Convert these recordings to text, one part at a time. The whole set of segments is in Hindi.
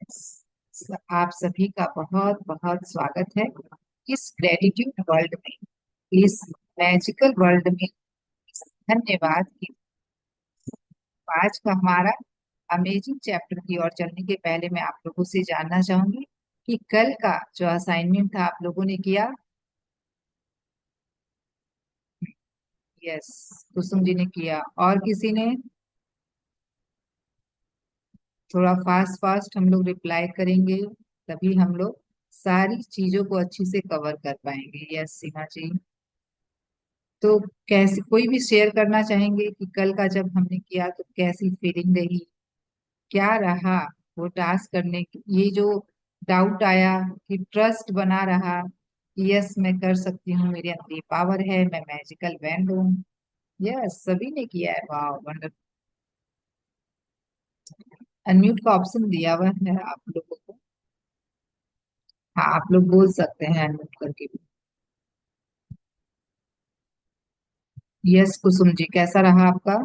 आप सभी का बहुत बहुत स्वागत है इस ग्रेटिट्यूड वर्ल्ड में, इस मैजिकल वर्ल्ड में। धन्यवाद कि आज का हमारा अमेजिंग चैप्टर की ओर चलने के पहले मैं आप लोगों से जानना चाहूंगी कि कल का जो असाइनमेंट था आप लोगों ने किया। यस, कुसुम जी ने किया, और किसी ने? थोड़ा फास्ट फास्ट हम लोग रिप्लाई करेंगे, तभी हम लोग सारी चीजों को अच्छी से कवर कर पाएंगे। यस सीमा जी। तो कैसे, कोई भी शेयर करना चाहेंगे कि कल का जब हमने किया तो कैसी फीलिंग रही, क्या रहा वो टास्क करने की, ये जो डाउट आया कि ट्रस्ट बना रहा कि यस मैं कर सकती हूँ, मेरे अंदर ये पावर है, मैं मैजिकल बैंड हूँ। यस, सभी ने किया है। वाह वंडर। अनम्यूट का ऑप्शन दिया हुआ है आप लोगों को। हाँ, आप लोग बोल सकते हैं अनम्यूट करके भी। यस कुसुम जी, कैसा रहा आपका?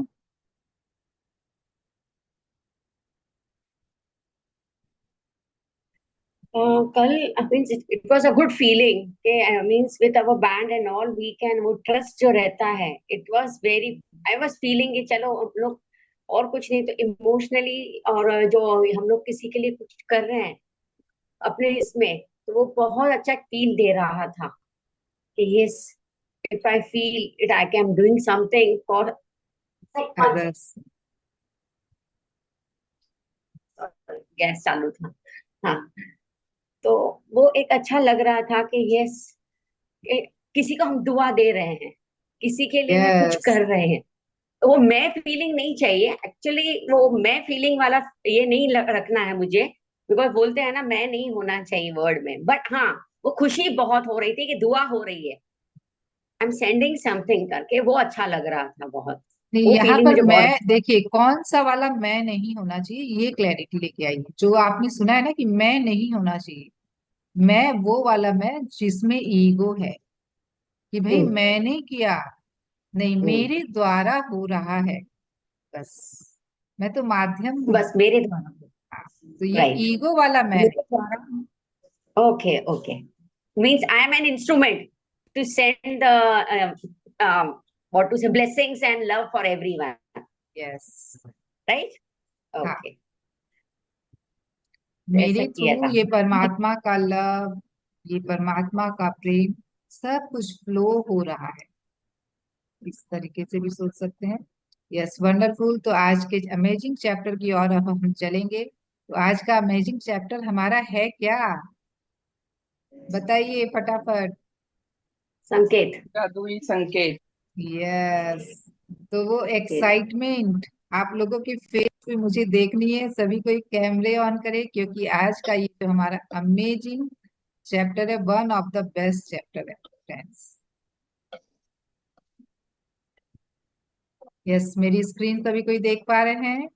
कल means it was a good feeling के means with our band and all we can वो ट्रस्ट जो रहता है it was very I was feeling कि चलो हम लोग और कुछ नहीं तो इमोशनली और जो हम लोग किसी के लिए कुछ कर रहे हैं अपने इसमें तो वो बहुत अच्छा फील दे रहा था कि yes if I feel it I can doing something for others. Gas चालू था। हाँ, तो वो एक अच्छा लग रहा था कि यस किसी को हम दुआ दे रहे हैं किसी के लिए मैं कुछ यस। कर रहे हैं तो वो मैं फीलिंग नहीं चाहिए एक्चुअली वो मैं फीलिंग वाला ये नहीं रखना है मुझे बिकॉज बोलते हैं ना मैं नहीं होना चाहिए वर्ड में बट हाँ वो खुशी बहुत हो रही थी कि दुआ हो रही है आई एम सेंडिंग समथिंग करके वो अच्छा लग रहा था बहुत नहीं, वो यहाँ फीलिंग पर मुझे मैं बहुत देखिए कौन सा वाला मैं नहीं होना चाहिए, ये क्लैरिटी लेके आई। जो आपने सुना है ना कि मैं नहीं होना चाहिए, मैं वो वाला मैं जिसमें ईगो है कि भाई हम्म, मैंने किया, नहीं हम्म, मेरे द्वारा हो रहा है, बस मैं तो माध्यम हूँ। बस मेरे द्वारा हाँ, तो ये राइट ईगो वाला मैं नहीं। मेरे द्वारा okay okay means I am an instrument to send the what to say blessings and love for everyone, yes. right? हाँ, Okay, तो ऐसा मेरे किया थ्रू था। ये परमात्मा का लव, ये परमात्मा का प्रेम, सब कुछ फ्लो हो रहा है, इस तरीके से भी सोच सकते हैं। Yes wonderful. तो आज के अमेजिंग चैप्टर की ओर अब हम चलेंगे। तो आज का अमेजिंग चैप्टर हमारा है क्या, बताइए फटाफट। संकेत जादुई संकेत। यस, तो वो संकेत एक्साइटमेंट आप लोगों के फेस पे मुझे देखनी है। सभी कोई कैमरे ऑन करे, क्योंकि आज का ये जो हमारा अमेजिंग चैप्टर है, one of the best chapter है फ्रेंड्स। यस, मेरी स्क्रीन सभी कोई देख पा रहे हैं?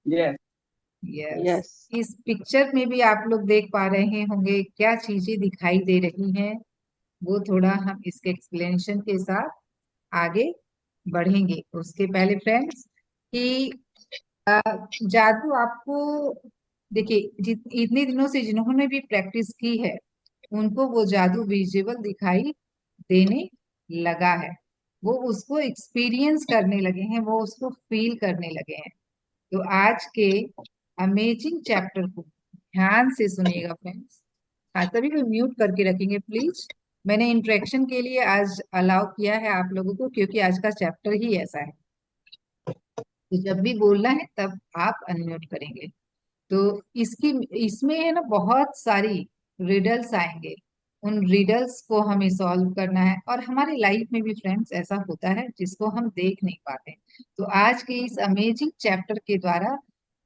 यस। यस। यस। इस पिक्चर में भी आप लोग देख पा रहे होंगे क्या चीजें दिखाई दे रही हैं, वो थोड़ा हम इसके एक्सप्लेनेशन के साथ आगे बढ़ेंगे। उसके पहले फ्रेंड्स कि जादू आपको, देखिए इतने दिनों से जिन्होंने भी प्रैक्टिस की है उनको वो जादू विजिबल दिखाई देने लगा है, वो उसको एक्सपीरियंस करने लगे हैं, वो उसको फील करने लगे हैं। तो आज के अमेजिंग चैप्टर को ध्यान से सुनिएगा फ्रेंड्स। हाँ, सभी को म्यूट करके रखेंगे प्लीज। मैंने इंटरेक्शन के लिए आज अलाउ किया है आप लोगों को, क्योंकि आज का चैप्टर ही ऐसा है। तो जब भी बोलना है तब आप अनम्यूट करेंगे। तो इसकी इसमें है ना बहुत सारी रिडल्स आएंगे, उन रिडल्स को हमें सॉल्व करना है। और हमारे लाइफ में भी फ्रेंड्स ऐसा होता है जिसको हम देख नहीं पाते। तो आज के इस अमेजिंग चैप्टर के द्वारा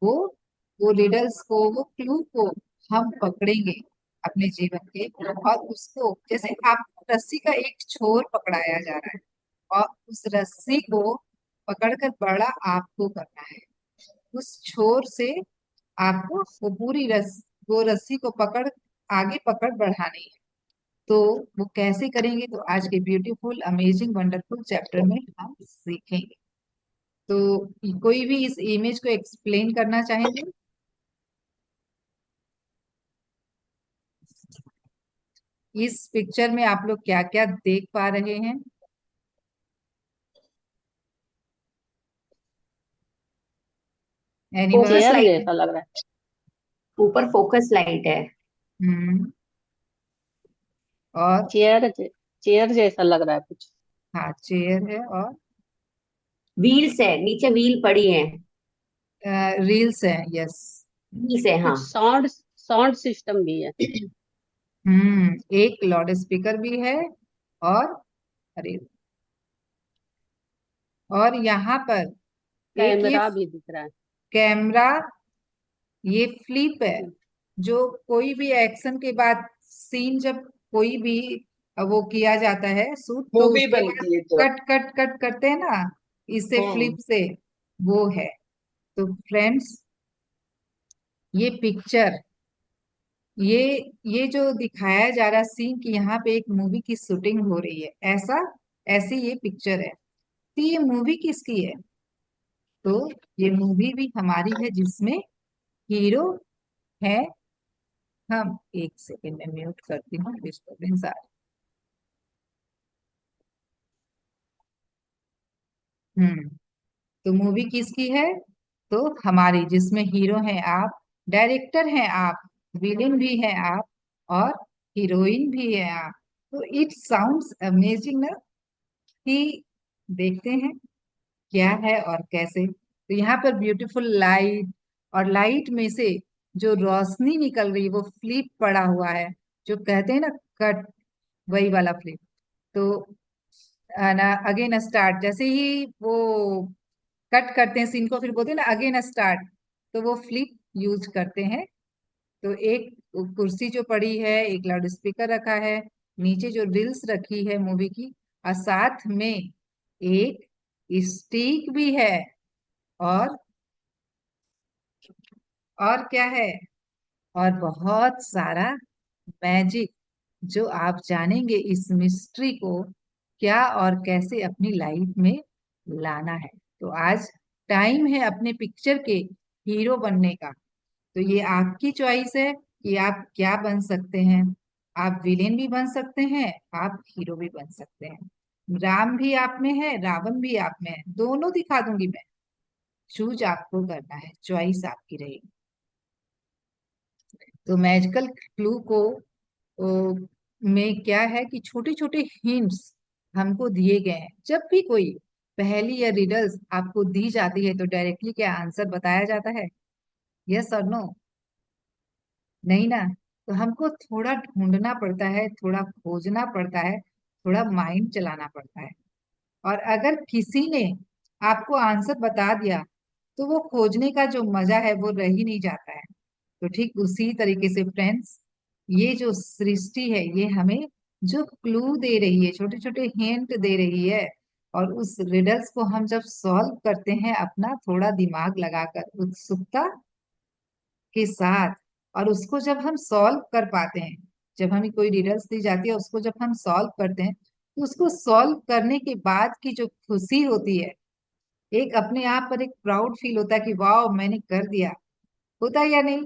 वो वो रिडल्स को, वो क्लू को हम पकड़ेंगे अपने जीवन के। और उसको जैसे आपको रस्सी का एक छोर पकड़ाया जा रहा है, और उस रस्सी को पकड़कर बड़ा आपको करना है। उस छोर से आपको वो पूरी वो रस्सी को पकड़, आगे पकड़ बढ़ानी है। तो वो कैसे करेंगे, तो आज के ब्यूटीफुल अमेजिंग वंडरफुल चैप्टर में हम सीखेंगे। तो कोई भी इस इमेज को एक्सप्लेन करना चाहेंगे? इस पिक्चर में आप लोग क्या क्या देख पा रहे हैं? एनीवन? फोकस चेयर लाइट है, जैसा लग रहा है। ऊपर फोकस लाइट है। हम्म। और? चेयर जैसा लग रहा है कुछ। हाँ, चेयर है। और व्हील्स है, नीचे व्हील पड़ी है। रील्स है, यस। व्हील्स है, हाँ। कुछ साउंड साउंड सिस्टम भी है। एक लाउड स्पीकर भी है। और? अरे, और यहाँ पर एक ये कैमरा भी दिख रहा है। कैमरा, ये फ्लिप है। हम्म, जो कोई भी एक्शन के बाद सीन, जब कोई भी वो किया जाता है शूट, तो मूवी उसके बाद बनती है जो। कट कट कट करते हैं ना, इससे हम्म। फ्लिप से, वो है। तो फ्रेंड्स, ये पिक्चर, ये ये जो दिखाया जा रहा सीन कि यहाँ पे एक मूवी की शूटिंग हो रही है, ऐसा, ऐसी ये पिक्चर है। तो ये मूवी किसकी है? तो ये मूवी भी हमारी है, जिसमें हीरो है हम। एक सेकेंड में म्यूट करती हूँ, डिस्टर्बेंस आ रही। तो मूवी किसकी है? तो हमारी, जिसमें हीरो हैं आप, डायरेक्टर हैं आप, विलेन भी हैं आप, और हीरोइन भी है आप। तो इट साउंड्स अमेजिंग ना, कि देखते हैं क्या है और कैसे। तो यहाँ पर ब्यूटीफुल लाइट, और लाइट में से जो रोशनी निकल रही है, वो फ्लिप पड़ा हुआ है, जो कहते हैं ना, कट, वही वाला फ्लिप। तो ना, अगेन स्टार्ट, जैसे ही वो कट करते हैं सीन को, फिर बोलते हैं ना अगेन स्टार्ट, तो वो फ्लिप यूज करते हैं। तो एक कुर्सी जो पड़ी है, एक लाउड स्पीकर रखा है, नीचे जो रील्स रखी है मूवी की, और साथ में एक स्टिक भी है। और और क्या है? और बहुत सारा मैजिक, जो आप जानेंगे इस मिस्ट्री को क्या और कैसे अपनी लाइफ में लाना है। तो आज टाइम है अपने पिक्चर के हीरो बनने का। तो ये आपकी चॉइस है कि आप क्या बन सकते हैं। आप विलेन भी बन सकते हैं, आप हीरो भी बन सकते हैं। राम भी आप में है, रावण भी आप में है, दोनों दिखा दूंगी मैं। चूज आपको करना है, चॉइस आपकी रहेगी। तो मैजिकल क्लू को में क्या है कि छोटे छोटे हिंट्स हमको दिए गए हैं। जब भी कोई पहेली या रिडल्स आपको दी जाती है, तो डायरेक्टली क्या आंसर बताया जाता है? यस और नो? नहीं ना। तो हमको थोड़ा ढूंढना पड़ता है, थोड़ा खोजना पड़ता है, थोड़ा माइंड चलाना पड़ता है। और अगर किसी ने आपको आंसर बता दिया, तो वो खोजने का जो मजा है वो रह ही नहीं जाता है। तो ठीक उसी तरीके से फ्रेंड्स, ये जो सृष्टि है, ये हमें जो क्लू दे रही है, छोटे छोटे हिंट दे रही है, और उस रिडल्स को हम जब सॉल्व करते हैं अपना थोड़ा दिमाग लगाकर, उत्सुकता के साथ, और उसको जब हम सॉल्व कर पाते हैं, जब हमें कोई रिडल्स दी जाती है, उसको जब हम सॉल्व करते हैं, तो उसको सॉल्व करने के बाद की जो खुशी होती है, एक अपने आप पर एक प्राउड फील होता है कि वाह, मैंने कर दिया। होता है या नहीं?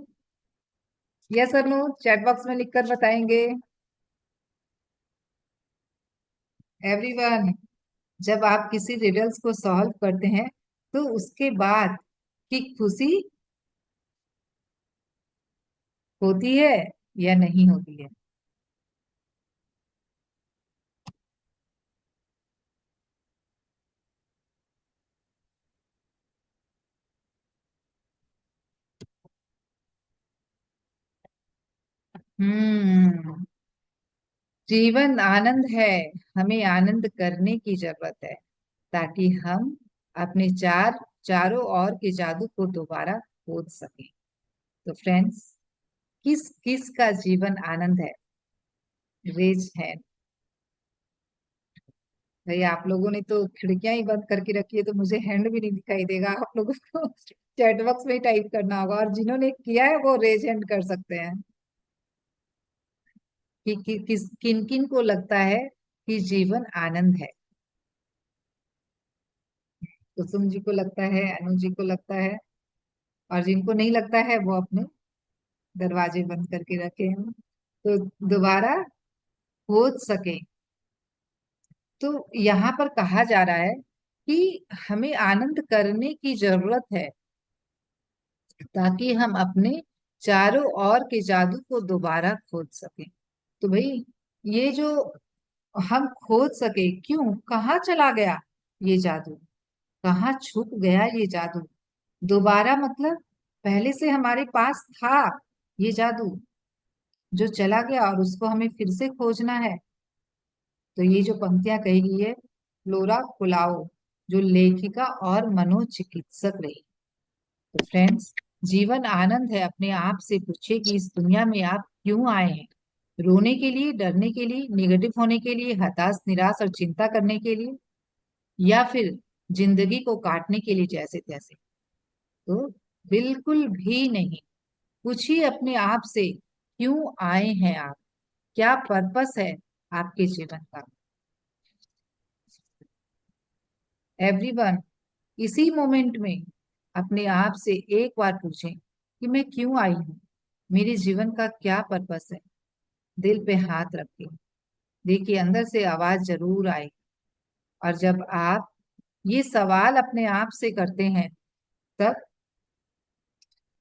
यस और नो, चैट बॉक्स में लिखकर बताएंगे एवरीवन। जब आप किसी रिडल्स को सॉल्व करते हैं, तो उसके बाद की खुशी होती है या नहीं होती है? हम्म। जीवन आनंद है, हमें आनंद करने की जरूरत है, ताकि हम अपने चारों ओर के जादू को दोबारा खोज सकें। तो फ्रेंड्स, किस किस का जीवन आनंद है? रेज है। भाई, आप लोगों ने तो खिड़कियां ही बंद करके रखी है, तो मुझे हैंड भी नहीं दिखाई देगा। आप लोगों को चैट बॉक्स में ही टाइप करना होगा, और जिन्होंने किया है वो रेज हैंड कर सकते हैं किस किन किन को लगता है कि जीवन आनंद है। कुसुम जी को लगता है, अनु जी को लगता है, और जिनको नहीं लगता है वो अपने दरवाजे बंद करके रखे हैं। तो दोबारा खोज सके। तो यहाँ पर कहा जा रहा है कि हमें आनंद करने की जरूरत है ताकि हम अपने चारों ओर के जादू को दोबारा खोज सकें। तो भाई ये जो हम खोज सके, क्यों, कहाँ चला गया ये जादू, कहाँ छुप गया ये जादू दोबारा, मतलब पहले से हमारे पास था ये जादू जो चला गया और उसको हमें फिर से खोजना है। तो ये जो पंक्तियां कही गई है फ्लोरा कुलाओ, जो लेखिका और मनोचिकित्सक रही। तो फ्रेंड्स, जीवन आनंद है, अपने आप से पूछिए कि इस दुनिया में आप क्यों आए हैं। रोने के लिए, डरने के लिए, निगेटिव होने के लिए, हताश निराश और चिंता करने के लिए, या फिर जिंदगी को काटने के लिए जैसे तैसे। तो बिल्कुल भी नहीं। पूछिए अपने आप से क्यों आए हैं आप, क्या पर्पस है आपके जीवन का। एवरीवन, इसी मोमेंट में अपने आप से एक बार पूछें कि मैं क्यों आई हूँ, मेरे जीवन का क्या पर्पस है। दिल पे हाथ रखिए, देखिए अंदर से आवाज जरूर आए। और जब आप ये सवाल अपने आप से करते हैं तब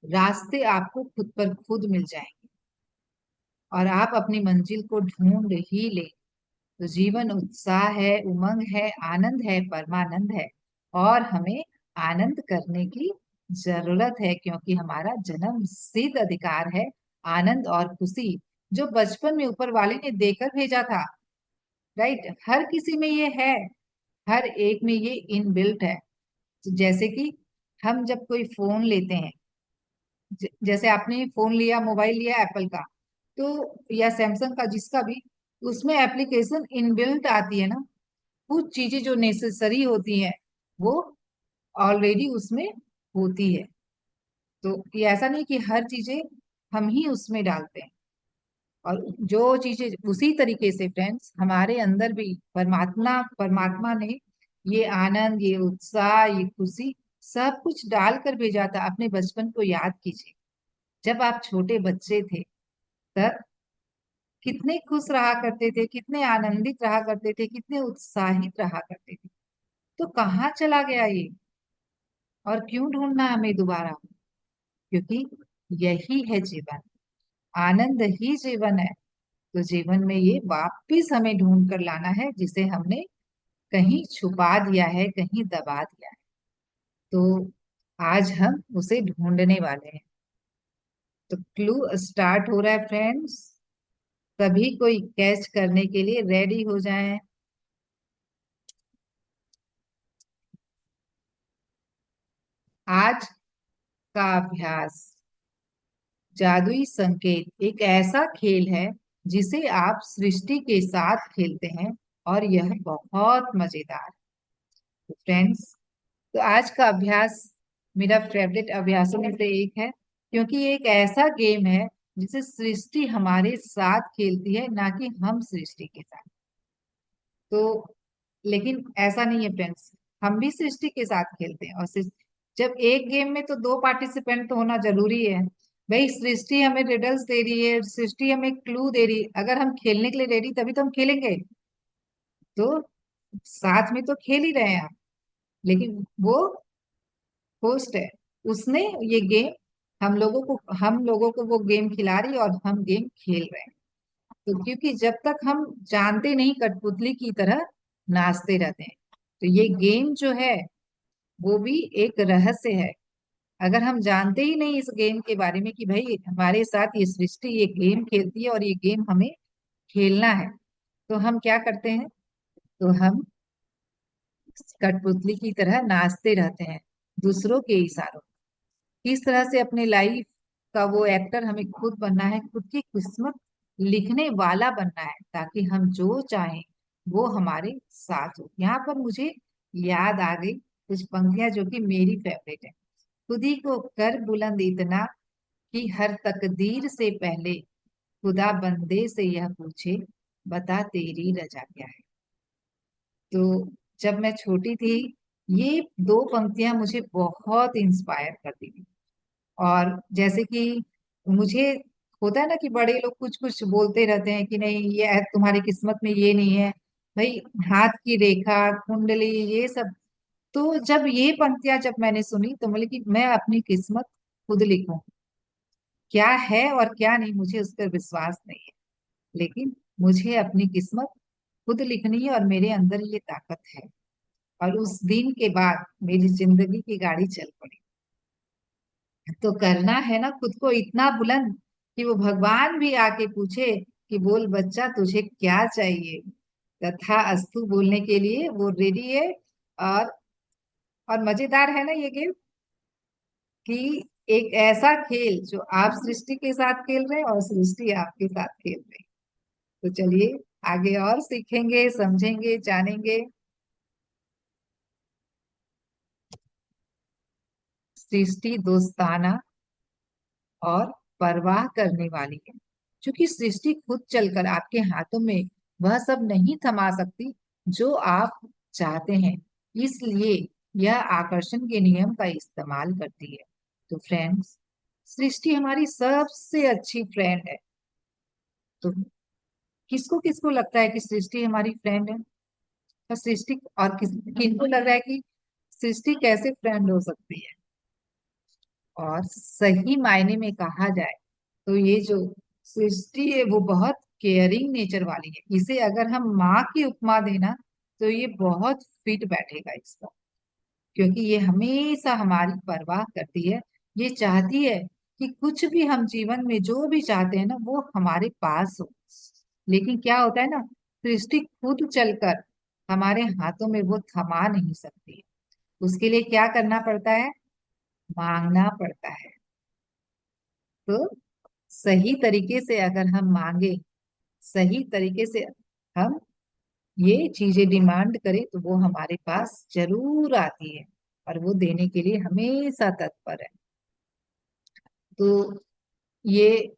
रास्ते आपको खुद पर खुद मिल जाएंगे और आप अपनी मंजिल को ढूंढ ही ले। तो जीवन उत्साह है, उमंग है, आनंद है, परमानंद है। और हमें आनंद करने की जरूरत है क्योंकि हमारा जन्म सिद्ध अधिकार है आनंद और खुशी, जो बचपन में ऊपर वाले ने देकर भेजा था। राइट, हर किसी में ये है, हर एक में ये इनबिल्ट है। तो जैसे कि हम जब कोई फोन लेते हैं, जैसे आपने फोन लिया, मोबाइल लिया एप्पल का, तो या सैमसंग का, जिसका भी, उसमें एप्लीकेशन इनबिल्ट आती है ना, कुछ चीजें जो नेसेसरी होती हैं वो ऑलरेडी उसमें होती है। तो ये ऐसा नहीं कि हर चीजें हम ही उसमें डालते हैं। और जो चीजें उसी तरीके से फ्रेंड्स हमारे अंदर भी परमात्मा परमात्मा ने ये आनंद, ये उत्साह, ये खुशी सब कुछ डालकर भेजा था। अपने बचपन को याद कीजिए, जब आप छोटे बच्चे थे तब कितने खुश रहा करते थे, कितने आनंदित रहा करते थे, कितने उत्साहित रहा करते थे। तो कहाँ चला गया ये, और क्यों ढूंढना हमें दोबारा, क्योंकि यही है जीवन, आनंद ही जीवन है। तो जीवन में ये वापिस हमें ढूंढ कर लाना है जिसे हमने कहीं छुपा दिया है, कहीं दबा दिया है। तो आज हम उसे ढूंढने वाले हैं। तो क्लू स्टार्ट हो रहा है फ्रेंड्स, सभी कोई कैच करने के लिए रेडी हो जाएं। आज का अभ्यास, जादुई संकेत एक ऐसा खेल है जिसे आप सृष्टि के साथ खेलते हैं और यह बहुत मजेदार। तो फ्रेंड्स, तो आज का अभ्यास मेरा फेवरेट अभ्यासों में से एक है क्योंकि ये एक ऐसा गेम है जिसे सृष्टि हमारे साथ खेलती है, ना कि हम सृष्टि के साथ। तो लेकिन ऐसा नहीं है फ्रेंड्स, हम भी सृष्टि के साथ खेलते हैं। और जब एक गेम में तो दो पार्टिसिपेंट तो होना जरूरी है। भाई सृष्टि हमें रिडल्स दे रही है, सृष्टि हमें क्लू दे रही है, अगर हम खेलने के लिए रेडी तभी तो हम खेलेंगे। तो साथ में तो खेल ही रहे हैं आप, लेकिन वो होस्ट है, उसने ये गेम हम लोगों को वो गेम खिला रही है और हम गेम खेल रहे हैं। तो क्योंकि जब तक हम जानते नहीं, कठपुतली की तरह नाचते रहते हैं। तो ये गेम जो है वो भी एक रहस्य है। अगर हम जानते ही नहीं इस गेम के बारे में कि भाई हमारे साथ ये सृष्टि ये गेम खेलती है और ये गेम हमें खेलना है, तो हम क्या करते हैं, तो हम कठपुतली की तरह नाचते रहते हैं दूसरों के इशारों। किस तरह से अपने लाइफ का वो एक्टर हमें खुद बनना है, खुद की किस्मत लिखने वाला बनना है, ताकि हम जो चाहें वो हमारे साथ हो। यहाँ पर मुझे याद आ गई कुछ पंक्तियां जो कि मेरी फेवरेट है। खुद ही को कर बुलंद इतना कि हर तकदीर से पहले खुदा बंदे से यह पूछे, बता तेरी रजा क्या है। तो जब मैं छोटी थी, ये दो पंक्तियां मुझे बहुत इंस्पायर करती थी। और जैसे कि मुझे होता है ना कि बड़े लोग कुछ कुछ बोलते रहते हैं कि नहीं ये तुम्हारी किस्मत में ये नहीं है भाई, हाथ की रेखा, कुंडली, ये सब। तो जब ये पंक्तियां जब मैंने सुनी तो बोले कि मैं अपनी किस्मत खुद लिखूं, क्या है और क्या नहीं मुझे उस पर विश्वास नहीं है, लेकिन मुझे अपनी किस्मत खुद लिखनी है और मेरे अंदर ये ताकत है। और उस दिन के बाद मेरी जिंदगी की गाड़ी चल पड़ी। तो करना है ना खुद को इतना बुलंद कि वो भगवान भी आके पूछे कि बोल बच्चा तुझे क्या चाहिए, तथा अस्तु बोलने के लिए वो रेडी है। और और मजेदार है ना ये गेम कि एक ऐसा खेल जो आप सृष्टि के साथ खेल रहे हैं और सृष्टि आपके साथ खेल रही है। तो चलिए आगे और सीखेंगे, समझेंगे, जानेंगे। सृष्टि दोस्ताना और परवाह करने वाली है, क्योंकि सृष्टि खुद चलकर आपके हाथों में वह सब नहीं थमा सकती जो आप चाहते हैं। इसलिए यह आकर्षण के नियम का इस्तेमाल करती है। तो फ्रेंड्स, सृष्टि हमारी सबसे अच्छी फ्रेंड है। तो किसको किसको लगता है कि सृष्टि हमारी फ्रेंड है? तो सृष्टि और किनको लग रहा है कि सृष्टि कैसे फ्रेंड हो सकती है? और सही मायने में कहा जाए तो ये जो सृष्टि है वो बहुत केयरिंग नेचर वाली है। इसे अगर हम माँ की उपमा देना तो ये बहुत फिट बैठेगा इसका, क्योंकि ये हमेशा हमारी परवाह करती है। ये चाहती है कि कुछ भी हम जीवन में जो भी चाहते हैं ना वो हमारे पास हो। लेकिन क्या होता है ना, सृष्टि खुद चलकर हमारे हाथों में वो थमा नहीं सकती। उसके लिए क्या करना पड़ता है? मांगना पड़ता है। तो सही तरीके से अगर हम मांगे, सही तरीके से हम ये चीजें डिमांड करें तो वो हमारे पास जरूर आती है और वो देने के लिए हमेशा तत्पर है। तो ये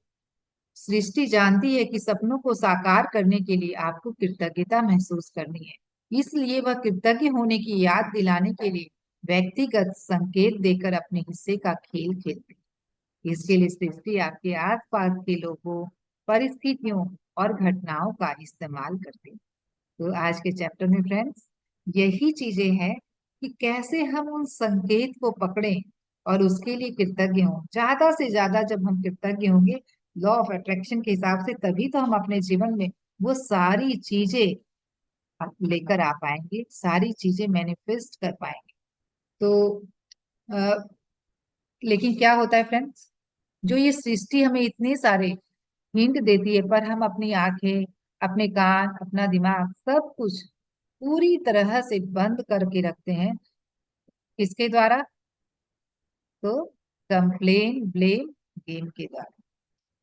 सृष्टि जानती है कि सपनों को साकार करने के लिए आपको कृतज्ञता महसूस करनी है। इसलिए वह कृतज्ञ होने की याद दिलाने के लिए व्यक्तिगत संकेत देकर अपने हिस्से का खेल खेलती है। इसके लिए सृष्टि आपके आसपास के लोगों, परिस्थितियों और घटनाओं का इस्तेमाल करती है। तो आज के चैप्टर में फ्रेंड्स यही चीजें हैं कि कैसे हम उन संकेत को पकड़ें और उसके लिए कृतज्ञ हों। ज्यादा से ज्यादा जब हम कृतज्ञ होंगे लॉ ऑफ अट्रैक्शन के हिसाब से, तभी तो हम अपने जीवन में वो सारी चीजें लेकर आ पाएंगे, सारी चीजें मैनिफेस्ट कर पाएंगे। तो अ, लेकिन क्या होता है फ्रेंड्स, जो ये सृष्टि हमें इतने सारे हिंट देती है पर हम अपनी आंखें, अपने कान, अपना दिमाग सब कुछ पूरी तरह से बंद करके रखते हैं। किसके द्वारा? तो कंप्लेन, ब्लेम गेम के द्वारा,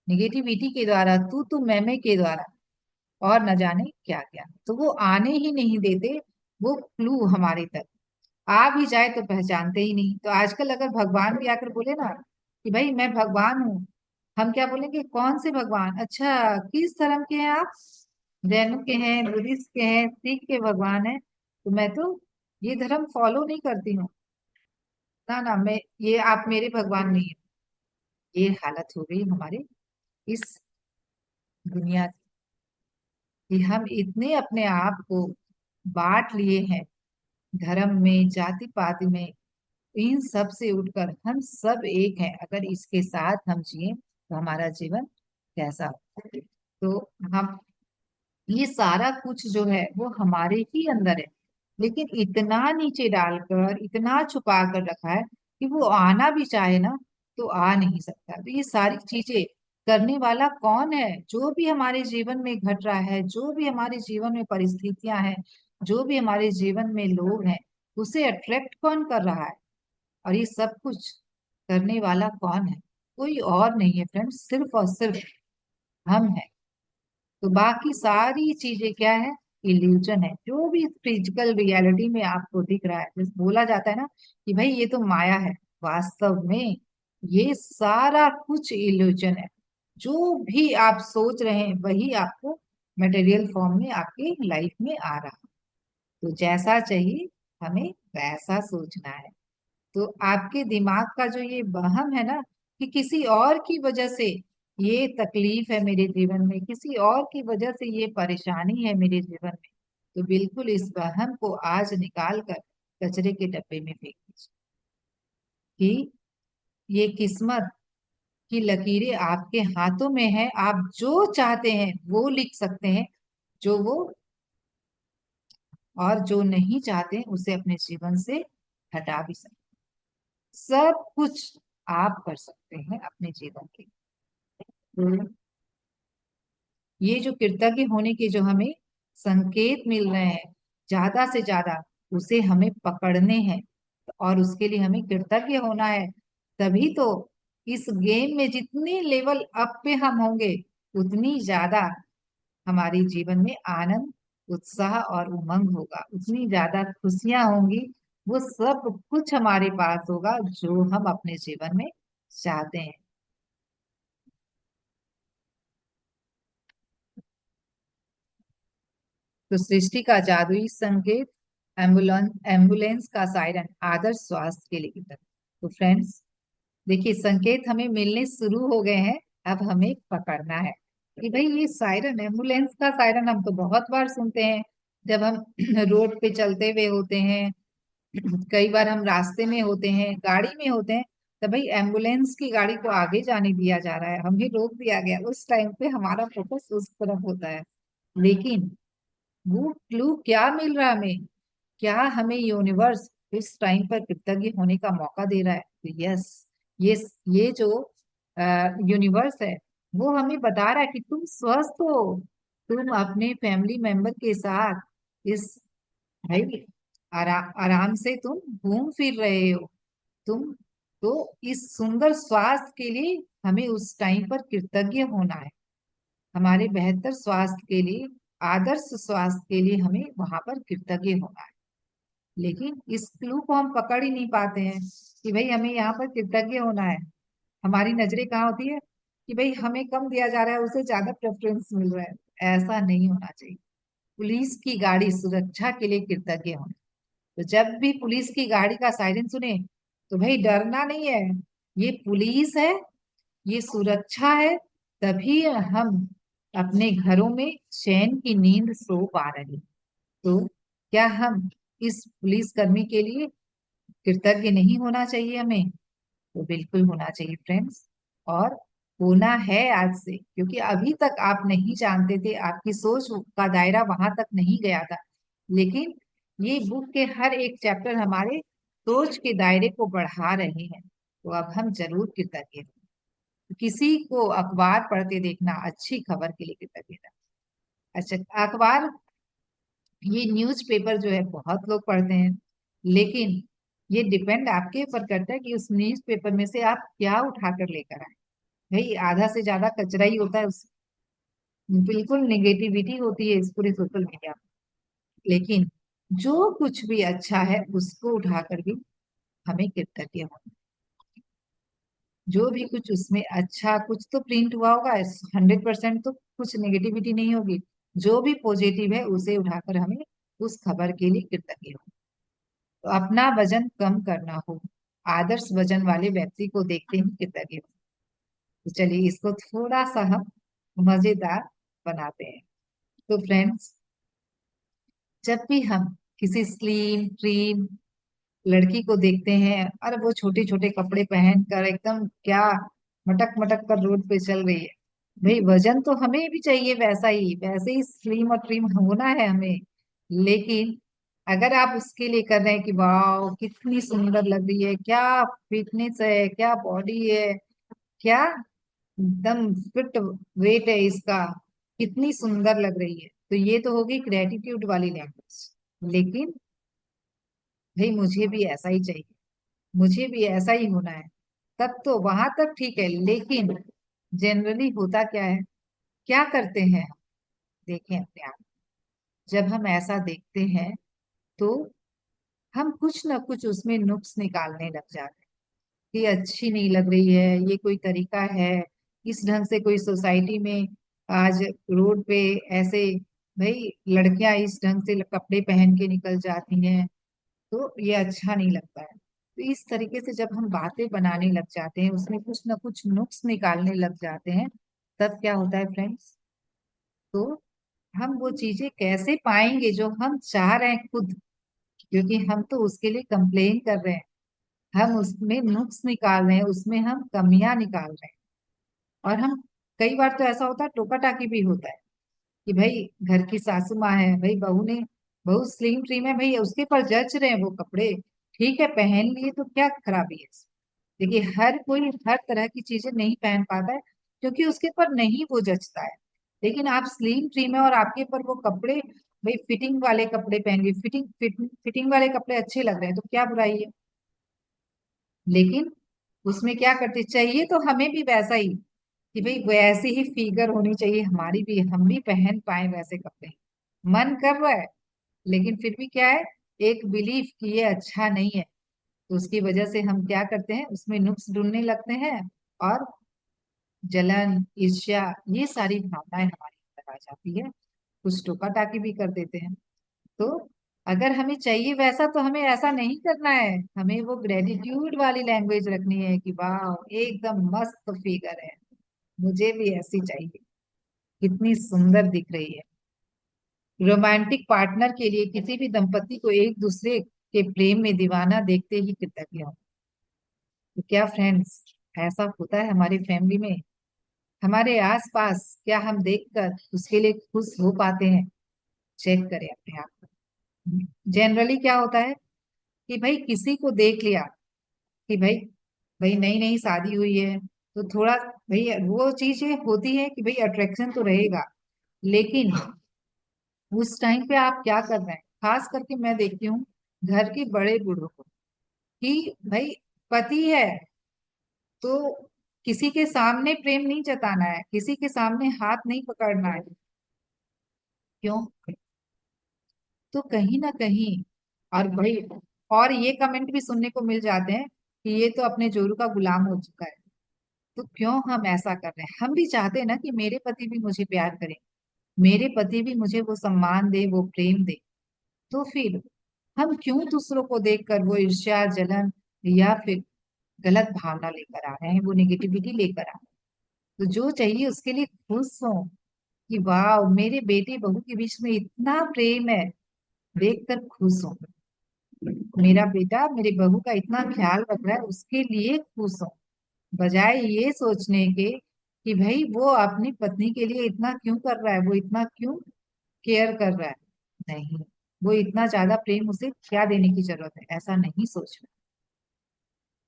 निगेटिविटी के द्वारा, तू मैं के द्वारा, और न जाने क्या क्या। तो वो आने ही नहीं देते वो क्लू हमारे तक। आ भी जाए तो पहचानते ही नहीं। तो आजकल अगर भगवान भी आकर बोले ना कि भाई मैं भगवान हूँ, हम क्या बोलेंगे? कौन से भगवान? अच्छा किस धर्म के हैं आप? जैन के हैं, बुद्धिस्ट के हैं, सिख के भगवान है? तो मैं तो ये धर्म फॉलो नहीं करती हूँ। ना ना, मैं ये आप मेरे भगवान नहीं है। ये हालत हो गई हमारे इस दुनिया की। हम इतने अपने आप को बांट लिए हैं, धर्म में, जाति पाति में। इन सब से उठकर हम सब एक हैं। अगर इसके साथ हम जिए तो हमारा जीवन कैसा हो? तो हम ये सारा कुछ जो है वो हमारे ही अंदर है, लेकिन इतना नीचे डालकर, इतना छुपा कर रखा है कि वो आना भी चाहे ना तो आ नहीं सकता। तो ये सारी चीजें करने वाला कौन है? जो भी हमारे जीवन में घट रहा है, जो भी हमारे जीवन में परिस्थितियां हैं, जो भी हमारे जीवन में लोग हैं, उसे अट्रैक्ट कौन कर रहा है? और ये सब कुछ करने वाला कौन है? कोई और नहीं है फ्रेंड्स, सिर्फ और सिर्फ हम हैं। तो बाकी सारी चीजें क्या है? इल्यूजन है। जो भी फिजिकल रियलिटी में आपको दिख रहा है, जैसे बोला जाता है ना कि भाई ये तो माया है, वास्तव में ये सारा कुछ इल्यूजन है। जो भी आप सोच रहे हैं वही आपको मटेरियल फॉर्म में आपकी लाइफ में आ रहा है। तो जैसा चाहिए हमें वैसा सोचना है। तो आपके दिमाग का जो ये वहम है ना कि किसी और की वजह से ये तकलीफ है मेरे जीवन में, किसी और की वजह से ये परेशानी है मेरे जीवन में, तो बिल्कुल इस वहम को आज निकाल कर कचरे के डब्बे में फेंक दीजिए कि ये किस्मत की लकीरें आपके हाथों में है। आप जो चाहते हैं वो लिख सकते हैं, जो वो, और जो नहीं चाहते उसे अपने जीवन से हटा भी सकते। सब कुछ आप कर सकते हैं अपने जीवन के। तो ये जो कृतज्ञ होने के जो हमें संकेत मिल रहे हैं ज्यादा से ज्यादा, उसे हमें पकड़ने हैं और उसके लिए हमें कृतज्ञ होना है। तभी तो इस गेम में जितनी लेवल अप पे हम होंगे, उतनी ज्यादा हमारे जीवन में आनंद, उत्साह और उमंग होगा, उतनी ज्यादा खुशियां होंगी। वो सब कुछ हमारे पास होगा जो हम अपने जीवन में चाहते हैं। तो सृष्टि का जादुई संकेत, एम्बुलेंस का सायरन, आदर्श स्वास्थ्य के लिए कृतज्ञ। तो फ्रेंड्स, देखिए संकेत हमें मिलने शुरू हो गए हैं, अब हमें पकड़ना है कि भाई ये सायरन, एम्बुलेंस का सायरन हम तो बहुत बार सुनते हैं जब हम रोड पे चलते हुए होते हैं, कई बार हम रास्ते में होते हैं, गाड़ी में होते हैं, तो भाई एम्बुलेंस की गाड़ी को आगे जाने दिया जा रहा है, हमें रोक दिया गया, उस टाइम पे हमारा फोकस उस तरफ होता है। लेकिन वो क्लू क्या मिल रहा है हमें, क्या हमें यूनिवर्स इस टाइम पर कृतज्ञ होने का मौका दे रहा है? तो यस, ये ये जो यूनिवर्स है वो हमें बता रहा है कि तुम स्वस्थ हो, तुम अपने फैमिली मेंबर के साथ इस, भाई आराम से तुम घूम फिर रहे हो तुम। तो इस सुंदर स्वास्थ्य के लिए हमें उस टाइम पर कृतज्ञ होना है, हमारे बेहतर स्वास्थ्य के लिए, आदर्श स्वास्थ्य के लिए हमें वहां पर कृतज्ञ होना है। लेकिन इस क्लू को हम पकड़ ही नहीं पाते हैं कि भाई हमें यहाँ पर कृतज्ञ होना है। हमारी नजरें कहाँ होती है कि भाई हमें कम दिया जा रहा है, उसे ज्यादा प्रेफरेंस मिल रहा है। ऐसा नहीं होना चाहिए। पुलिस की गाड़ी सुरक्षा के लिए कृतज्ञ होना। तो जब भी पुलिस की गाड़ी का सायरन सुने, तो भाई डरना नहीं है, ये पुलिस है, ये सुरक्षा है, तभी हम अपने घरों में चैन की नींद सो पा रहे हैं। तो क्या हम इस पुलिस कर्मी के लिए कृतज्ञ नहीं होना चाहिए हमें? तो बिल्कुल होना चाहिए फ्रेंड्स, और होना है आज से, क्योंकि अभी तक आप नहीं जानते थे, आपकी सोच का दायरा वहां तक नहीं गया था। लेकिन ये बुक के हर एक चैप्टर हमारे सोच के दायरे को बढ़ा रहे हैं, तो अब हम जरूर कृतज्ञ हैं। किसी को अखबार पढ़ते देखना अच्छी खबर के लिए कृतज्ञता। अच्छा, अखबार, ये न्यूज़पेपर जो है बहुत लोग पढ़ते हैं, लेकिन ये डिपेंड आपके ऊपर करता है कि उस न्यूज़पेपर में से आप क्या उठा कर लेकर आए। भाई आधा से ज्यादा कचरा ही होता है उस, बिल्कुल निगेटिविटी होती है इस पूरे सोशल मीडिया में। लेकिन जो कुछ भी अच्छा है उसको उठाकर भी हमें कृतज्ञ होना। जो भी कुछ उसमें अच्छा कुछ तो प्रिंट हुआ होगा, 100% तो कुछ नेगेटिविटी नहीं होगी। जो भी पॉजिटिव है उसे उठाकर हमें उस खबर के लिए कृतज्ञ होना। तो अपना वजन कम करना हो, आदर्श वजन वाले व्यक्ति को देखते ही कृतज्ञ हो। तो चलिए इसको थोड़ा सा हम मजेदार बनाते हैं। तो फ्रेंड्स, जब भी हम किसी स्लिम ट्रिम लड़की को देखते हैं, अरे वो छोटे छोटे कपड़े पहन कर एकदम क्या मटक मटक कर रोड पे चल रही है, भाई वजन तो हमें भी चाहिए वैसे ही स्लिम और ट्रिम होना है हमें। लेकिन अगर आप उसके लिए कर रहे हैं कि वाह कितनी सुंदर लग रही है, क्या फिटनेस है, क्या बॉडी है, क्या एकदम फिट वेट है इसका, कितनी सुंदर लग रही है, तो ये तो होगी ग्रेटिट्यूड वाली लैंग्वेज। लेकिन भाई मुझे भी ऐसा ही चाहिए, मुझे भी ऐसा ही होना है, तब तो वहां तक ठीक है। लेकिन जनरली होता क्या है, क्या करते हैं हम, देखें अपने आप, जब हम ऐसा देखते हैं तो हम कुछ ना कुछ उसमें नुक्स निकालने लग जाते हैं कि अच्छी नहीं लग रही है, ये कोई तरीका है, इस ढंग से कोई सोसाइटी में आज रोड पे ऐसे, भाई लड़कियां इस ढंग से कपड़े पहन के निकल जाती हैं, तो ये अच्छा नहीं लगता है। तो इस तरीके से जब हम बातें बनाने लग जाते हैं, उसमें कुछ ना कुछ नुक्स निकालने लग जाते हैं, तब क्या होता है फ्रेंड्स, तो हम वो चीजें कैसे पाएंगे जो हम चाह रहे हैं खुद, क्योंकि हम तो उसके लिए कंप्लेन कर रहे हैं, हम उसमें नुक्स निकाल रहे हैं, उसमें हम कमियां निकाल रहे हैं। और हम कई बार तो ऐसा होता है, टोका टाकी भी होता है कि भाई घर की सासू माँ है, भाई बहू ने, बहू स्लिम ट्रिम है, भाई उसके पर जच रहे हैं वो कपड़े, ठीक है पहन लिए तो क्या खराबी है। देखिए हर कोई हर तरह की चीजें नहीं पहन पाता है क्योंकि उसके पर नहीं वो जचता है। लेकिन आप स्लिम ट्रिम है और आपके पर वो कपड़े, भाई फिटिंग वाले कपड़े पहन लिए, फिटिंग वाले कपड़े अच्छे लग रहे हैं तो क्या बुराई है। लेकिन उसमें क्या करते चाहिए, तो हमें भी वैसा ही कि भाई वैसी ही फिगर होनी चाहिए हमारी भी, हम भी पहन पाए वैसे कपड़े, मन कर रहा है। लेकिन फिर भी क्या है, एक बिलीफ कि ये अच्छा नहीं है, तो उसकी वजह से हम क्या करते हैं, उसमें नुक्स ढूंढने लगते हैं और जलन, ईर्ष्या, ये सारी भावनाएं हमारे अंदर आ जाती है, कुछ टोका टाकी भी कर देते हैं। तो अगर हमें चाहिए वैसा तो हमें ऐसा नहीं करना है, हमें वो ग्रेटिट्यूड वाली लैंग्वेज रखनी है कि वाह एकदम मस्त फिगर है, मुझे भी ऐसी चाहिए, कितनी सुंदर दिख रही है। रोमांटिक पार्टनर के लिए किसी भी दंपति को एक दूसरे के प्रेम में दीवाना देखते ही कृतज्ञ हो। तो क्या फ्रेंड्स ऐसा होता है हमारी फैमिली में, हमारे आसपास, क्या हम देखकर उसके लिए खुश हो पाते हैं? चेक करें अपने आप को। जनरली क्या होता है कि भाई किसी को देख लिया कि भाई, भाई नई नई शादी हुई है तो थोड़ा, भाई वो चीज ये होती है कि भाई अट्रैक्शन तो रहेगा, लेकिन उस टाइम पे आप क्या कर रहे हैं, खास करके मैं देखती हूँ घर के बड़े बूढ़ों को, कि भाई पति है तो किसी के सामने प्रेम नहीं जताना है, किसी के सामने हाथ नहीं पकड़ना है। क्यों? तो कहीं ना कहीं, और भाई, और ये कमेंट भी सुनने को मिल जाते हैं कि ये तो अपने जोरू का गुलाम हो चुका है। तो क्यों हम ऐसा कर रहे हैं? हम भी चाहते हैं ना कि मेरे पति भी मुझे प्यार करें, मेरे पति भी मुझे वो सम्मान दे, वो प्रेम दे। तो फिर हम क्यों दूसरों को देखकर वो ईर्ष्या, जलन या फिर गलत भावना लेकर आ रहे हैं, वो निगेटिविटी लेकर आ रहे हैं? तो जो चाहिए उसके लिए खुश हो कि वाह मेरे बेटे बहू के बीच में इतना प्रेम है, देखकर खुश हो, मेरा बेटा मेरे बहू का इतना ख्याल रख रहा है, उसके लिए खुश हो। बजाय ये सोचने के कि भाई वो अपनी पत्नी के लिए इतना क्यों कर रहा है, वो इतना क्यों केयर कर रहा है, नहीं, वो इतना ज्यादा प्रेम उसे क्या देने की जरूरत है, ऐसा नहीं सोचना।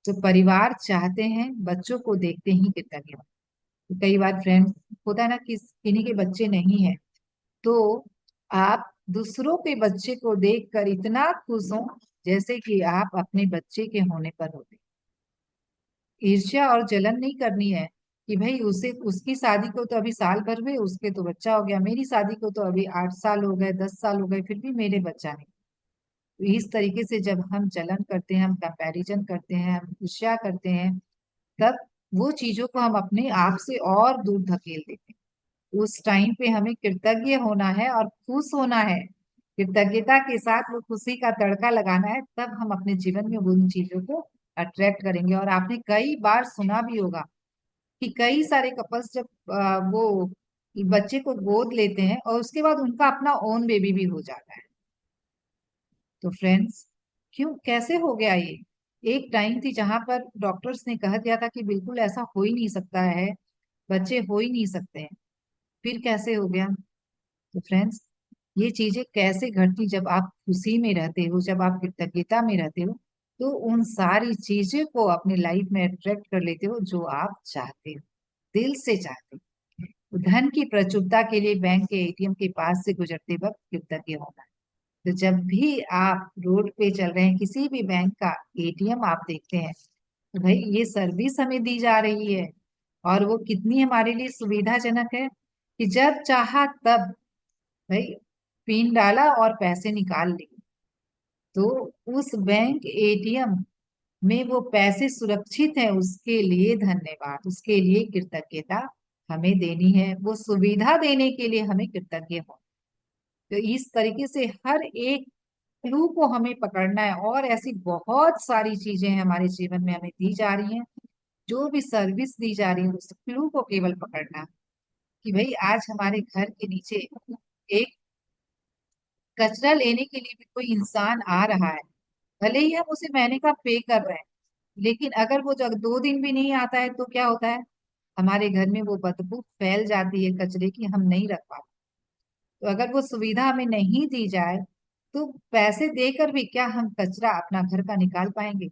तो परिवार चाहते हैं बच्चों को देखते ही कृतज्ञ हो। तो कई बार फ्रेंड्स होता है ना कि किन्हीं के बच्चे नहीं है, तो आप दूसरों के बच्चे को देखकर इतना खुश हो जैसे कि आप अपने बच्चे के होने पर होते। ईर्ष्या और जलन नहीं करनी है कि भाई उसे, उसकी शादी को तो अभी साल भर हुए, उसके तो बच्चा हो गया, मेरी शादी को तो अभी 8 साल हो गए, 10 साल हो गए, फिर भी मेरे बच्चा नहीं। तो इस तरीके से जब हम जलन करते हैं, हम कंपैरिजन करते हैं, हम ईर्ष्या करते हैं, तब वो चीजों को हम अपने आप से और दूर धकेल देते हैं। उस टाइम पे हमें कृतज्ञ होना है और खुश होना है, कृतज्ञता के साथ वो खुशी का तड़का लगाना है, तब हम अपने जीवन में उन चीजों को अट्रैक्ट करेंगे। और आपने कई बार सुना भी होगा कि कई सारे कपल्स जब वो बच्चे को गोद लेते हैं और उसके बाद उनका अपना ओन बेबी भी हो जाता है। तो फ्रेंड्स क्यों, कैसे हो गया ये? एक टाइम थी जहां पर डॉक्टर्स ने कह दिया था कि बिल्कुल ऐसा हो ही नहीं सकता है, बच्चे हो ही नहीं सकते हैं, फिर कैसे हो गया? तो फ्रेंड्स ये चीजें कैसे घटती, जब आप खुशी में रहते हो, जब आप कृतज्ञता में रहते हो, तो उन सारी चीजों को अपनी लाइफ में अट्रैक्ट कर लेते हो जो आप चाहते हो, दिल से चाहते हो। धन की प्रचुरता के लिए बैंक के एटीएम के पास से गुजरते वक्त कृतज्ञ होना है। तो जब भी आप रोड पे चल रहे हैं, किसी भी बैंक का एटीएम आप देखते हैं, तो भाई ये सर्विस हमें दी जा रही है और वो कितनी हमारे लिए सुविधाजनक है कि जब चाहा तब भाई पिन डाला और पैसे निकाल लिए। तो उस बैंक एटीएम में वो पैसे सुरक्षित है, उसके लिए धन्यवाद, उसके लिए कृतज्ञता हमें देनी है, वो सुविधा देने के लिए हमें कृतज्ञ हो। तो इस तरीके से हर एक क्लू को हमें पकड़ना है, और ऐसी बहुत सारी चीजें हैं हमारे जीवन में हमें दी जा रही हैं, जो भी सर्विस दी जा रही है उस क्लू को केवल पकड़ना है। कि भाई आज हमारे घर के नीचे एक कचरा लेने के लिए भी कोई इंसान आ रहा है, भले ही हम उसे महीने का पे कर रहे हैं, लेकिन अगर वो जब 2 दिन भी नहीं आता है तो क्या होता है, हमारे घर में वो बदबू फैल जाती है कचरे की, हम नहीं रख पाते। तो अगर वो सुविधा हमें नहीं दी जाए तो पैसे देकर भी क्या हम कचरा अपना घर का निकाल पाएंगे?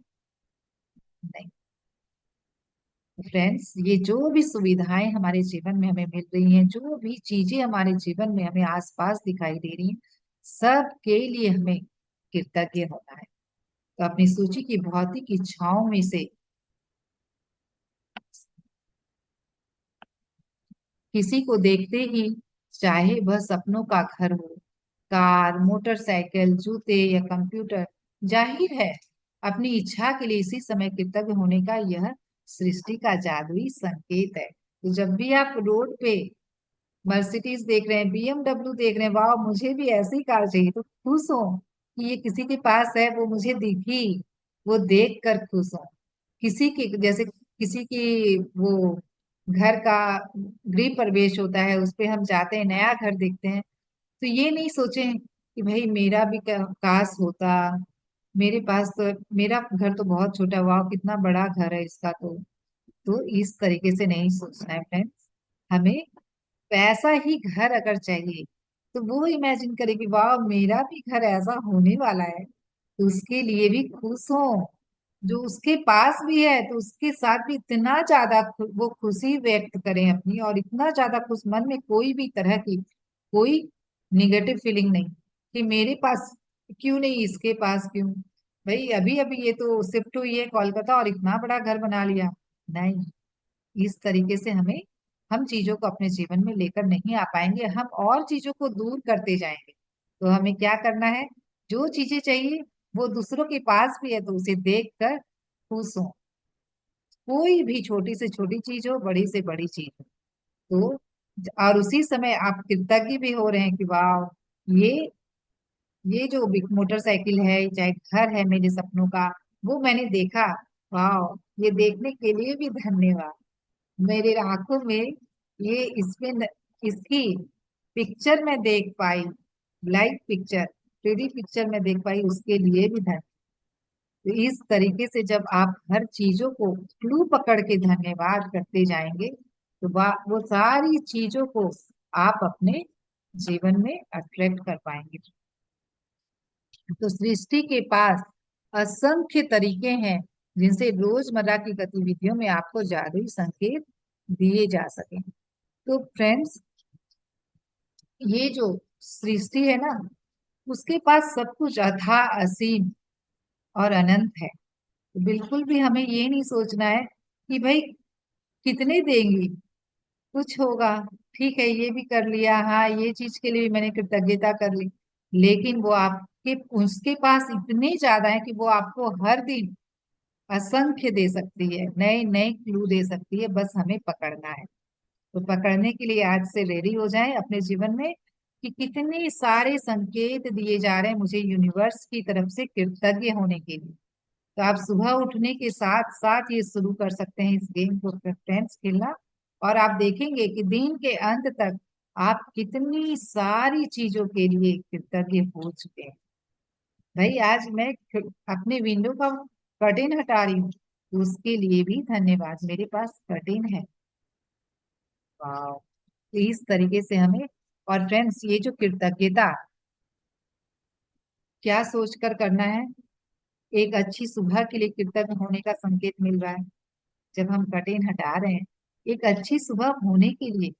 नहीं। फ्रेंड्स, ये जो भी सुविधाएं हमारे जीवन में हमें मिल रही हैं, जो भी चीजें हमारे जीवन में हमें आसपास दिखाई दे रही हैं, सब के लिए हमें कृतज्ञ होना है। तो अपनी सूची की भौतिक इच्छाओं में से किसी को देखते ही, चाहे वह सपनों का घर हो, कार, मोटरसाइकिल, जूते या कंप्यूटर, जाहिर है अपनी इच्छा के लिए इसी समय कृतज्ञ होने का यह सृष्टि का जादुई संकेत है। तो जब भी आप रोड पे मर्सिडीज देख रहे हैं, BMW देख रहे हैं, वाह मुझे भी ऐसी कार चाहिए, तो खुश हो कि ये किसी के पास है, वो मुझे दिखी, वो देख कर खुश हो। किसी के जैसे किसी की वो घर का गृह प्रवेश होता है, उस पे हम जाते हैं, नया घर देखते हैं, तो ये नहीं सोचें कि भाई मेरा भी काश होता, मेरे पास तो, मेरा घर तो बहुत छोटा, वाह कितना बड़ा घर है इसका। तो इस तरीके से नहीं सोचना है फ्रेंड्स। हमें वैसा ही घर अगर चाहिए तो वो इमेजिन करे कि वाह मेरा भी घर ऐसा होने वाला है, तो उसके लिए भी खुश हो। जो उसके पास भी है तो उसके साथ भी इतना ज्यादा वो खुशी व्यक्त करें अपनी, और इतना ज्यादा खुश, मन में कोई भी तरह की कोई निगेटिव फीलिंग नहीं कि मेरे पास क्यों नहीं, इसके पास क्यों। भाई अभी अभी ये तो शिफ्ट हुई है कोलकाता और इतना बड़ा घर बना लिया, नहीं। इस तरीके से हम चीजों को अपने जीवन में लेकर नहीं आ पाएंगे, हम और चीजों को दूर करते जाएंगे। तो हमें क्या करना है, जो चीजें चाहिए वो दूसरों के पास भी है तो उसे देख कर खुश हो। कोई भी छोटी से छोटी चीज हो, बड़ी से बड़ी चीज हो, तो और उसी समय आप कृतज्ञ भी हो रहे हैं कि वाह ये ये जो मोटरसाइकिल है, चाहे घर है मेरे सपनों का, वो मैंने देखा, वाह ये देखने के लिए भी धन्यवाद। मेरे आंखों में ये इसमें इसकी पिक्चर में देख पाई, लाइव पिक्चर, 3D पिक्चर में देख पाई, उसके लिए भी धन्यवाद। तो इस तरीके से जब आप हर चीजों को क्लू पकड़ के धन्यवाद करते जाएंगे तो वो सारी चीजों को आप अपने जीवन में अट्रैक्ट कर पाएंगे। तो सृष्टि के पास असंख्य तरीके हैं जिनसे रोजमर्रा की गतिविधियों में आपको जादुई संकेत दिए जा सके। तो फ्रेंड्स, ये जो सृष्टि है ना, उसके पास सब कुछ अथाह, असीम और अनंत है। तो बिल्कुल भी हमें ये नहीं सोचना है कि भाई कितने देंगी, कुछ होगा, ठीक है ये भी कर लिया, हाँ ये चीज के लिए भी मैंने कृतज्ञता कर ली, लेकिन वो आपके उसके पास इतने ज्यादा है कि वो आपको हर दिन असंख्य दे सकती है, नए नए क्लू दे सकती है, बस हमें पकड़ना है। तो पकड़ने के लिए आज से रेडी हो जाएं अपने जीवन में कि कितने सारे संकेत दिए जा रहे हैं मुझे यूनिवर्स की तरफ से कृतज्ञ होने के लिए। तो आप सुबह उठने के साथ साथ ये शुरू कर सकते हैं इस गेम को फ्रेंड्स खेलना, और आप देखेंगे कि दिन के अंत तक आप कितनी सारी चीजों के लिए कृतज्ञ हो चुके हैं। भाई आज मैं अपने विंडो का कर्टेन हटा रही हूँ, तो उसके लिए भी धन्यवाद, मेरे पास कर्टेन है। वाह। तो इस तरीके से हमें, और फ्रेंड्स ये जो कृतज्ञता क्या सोचकर करना है, एक अच्छी सुबह के लिए कृतज्ञ होने का संकेत मिल रहा है जब हम कर्टेन हटा रहे हैं। एक अच्छी सुबह होने के लिए,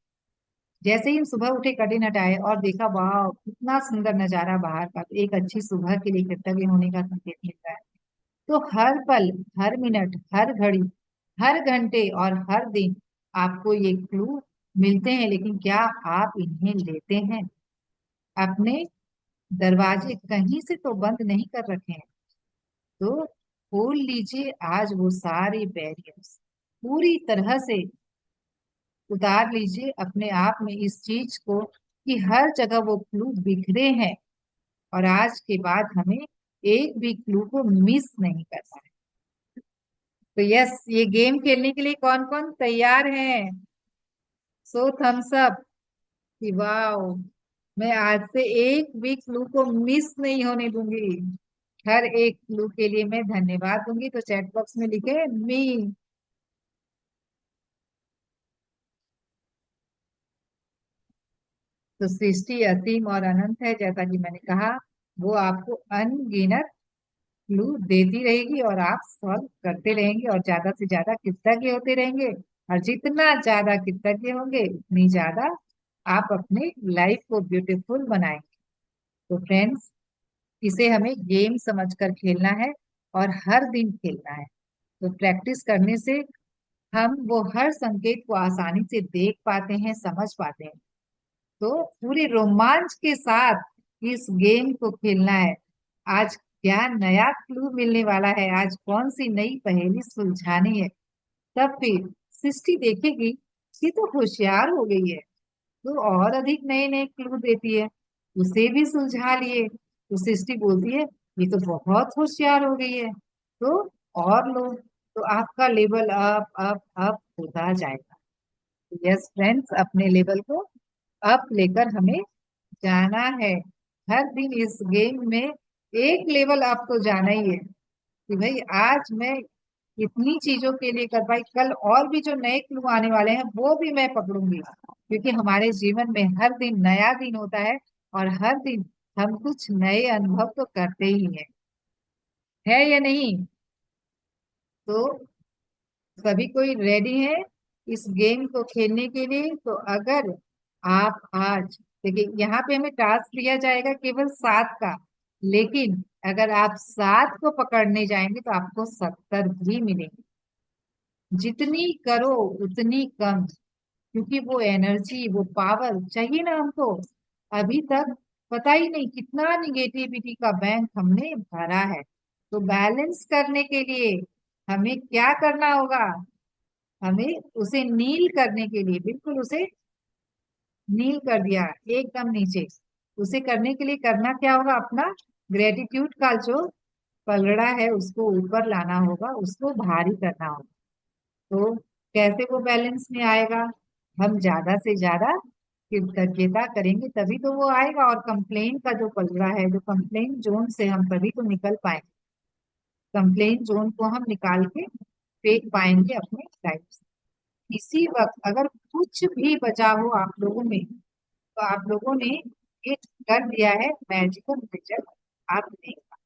जैसे ही हम सुबह उठे कर्टेन हटाए और देखा वाह कितना सुंदर नजारा बाहर का, तो एक अच्छी सुबह के लिए कृतज्ञ होने का संकेत मिल रहा है। तो हर पल, हर मिनट, हर घड़ी, हर घंटे और हर दिन आपको ये क्लू मिलते हैं, लेकिन क्या आप इन्हें लेते हैं? अपने दरवाजे कहीं से तो बंद नहीं कर रखे हैं, तो खोल लीजिए आज वो सारे बैरियर्स, पूरी तरह से उतार लीजिए अपने आप में इस चीज को कि हर जगह वो क्लू बिखरे हैं, और आज के बाद हमें एक भी क्लू को मिस नहीं करना है। तो यस, ये गेम खेलने के लिए कौन कौन तैयार है? सो थम्स अप। कि वाह, मैं आज से एक भी क्लू को मिस नहीं होने दूंगी। हर एक क्लू के लिए मैं धन्यवाद दूंगी। तो चैट बॉक्स में लिखे मी। तो सृष्टि असीम और अनंत है, जैसा कि मैंने कहा। वो आपको अनगिनत क्लू देती रहेगी और आप सॉल्व करते रहेंगे और ज्यादा से ज्यादा कृतज्ञ होते रहेंगे। और जितना ज्यादा कृतज्ञ होंगे उतनी ज्यादा आप अपने लाइफ को ब्यूटीफुल बनाएंगे। तो फ्रेंड्स, इसे हमें गेम समझकर खेलना है और हर दिन खेलना है। तो प्रैक्टिस करने से हम वो हर संकेत को आसानी से देख पाते हैं, समझ पाते हैं। तो पूरे रोमांच के साथ इस गेम को खेलना है। आज क्या नया क्लू मिलने वाला है, आज कौन सी नई पहेली सुलझानी है। तब फिर सृष्टि देखेगी कि तो होशियार हो गई है, तो और अधिक नए नए क्लू देती है। उसे भी सुलझा लिए तो सृष्टि बोलती है ये तो बहुत होशियार हो गई है, तो और लो। तो आपका लेवल अप अप अप होता जाएगा। यस फ्रेंड्स, अपने लेवल को अप लेकर हमें जाना है। हर दिन इस गेम में एक लेवल अप तो जाना ही है कि भाई आज मैं इतनी चीजों के लिए कर पाई, कल और भी जो नए क्लू आने वाले हैं वो भी मैं पकड़ूंगी। क्योंकि हमारे जीवन में हर दिन नया दिन होता है और हर दिन हम कुछ नए अनुभव तो करते ही हैं, है या नहीं। तो सभी कोई रेडी है इस गेम को खेलने के लिए। तो अगर आप आज देखिए, यहाँ पे हमें टास्क दिया जाएगा केवल 7 का। लेकिन अगर आप 7 को पकड़ने जाएंगे तो आपको 70 भी मिलेंगे। जितनी करो उतनी कम, क्योंकि वो एनर्जी, वो पावर चाहिए ना हमको। अभी तक पता ही नहीं कितना निगेटिविटी का बैंक हमने भरा है। तो बैलेंस करने के लिए हमें क्या करना होगा, हमें उसे नील करने के लिए, बिल्कुल उसे नील कर दिया एकदम नीचे। उसे करने के लिए करना क्या होगा, अपना ग्रेटिट्यूड का जो पलड़ा है उसको ऊपर लाना होगा, उसको भारी करना होगा। तो कैसे वो बैलेंस में आएगा, हम ज्यादा से ज्यादा कृतज्ञता करेंगे तभी तो वो आएगा। और कंप्लेन का जो पलड़ा है, जो कंप्लेन जोन से हम तभी तो निकल पाएंगे। कंप्लेन जोन को हम निकाल के फेंक पाएंगे अपने लाइफ से। इसी वक्त अगर कुछ भी बचा हो आप लोगों में, तो आप लोगों ने ये कर दिया है मैजिकल रिजल्ट। आप देखा,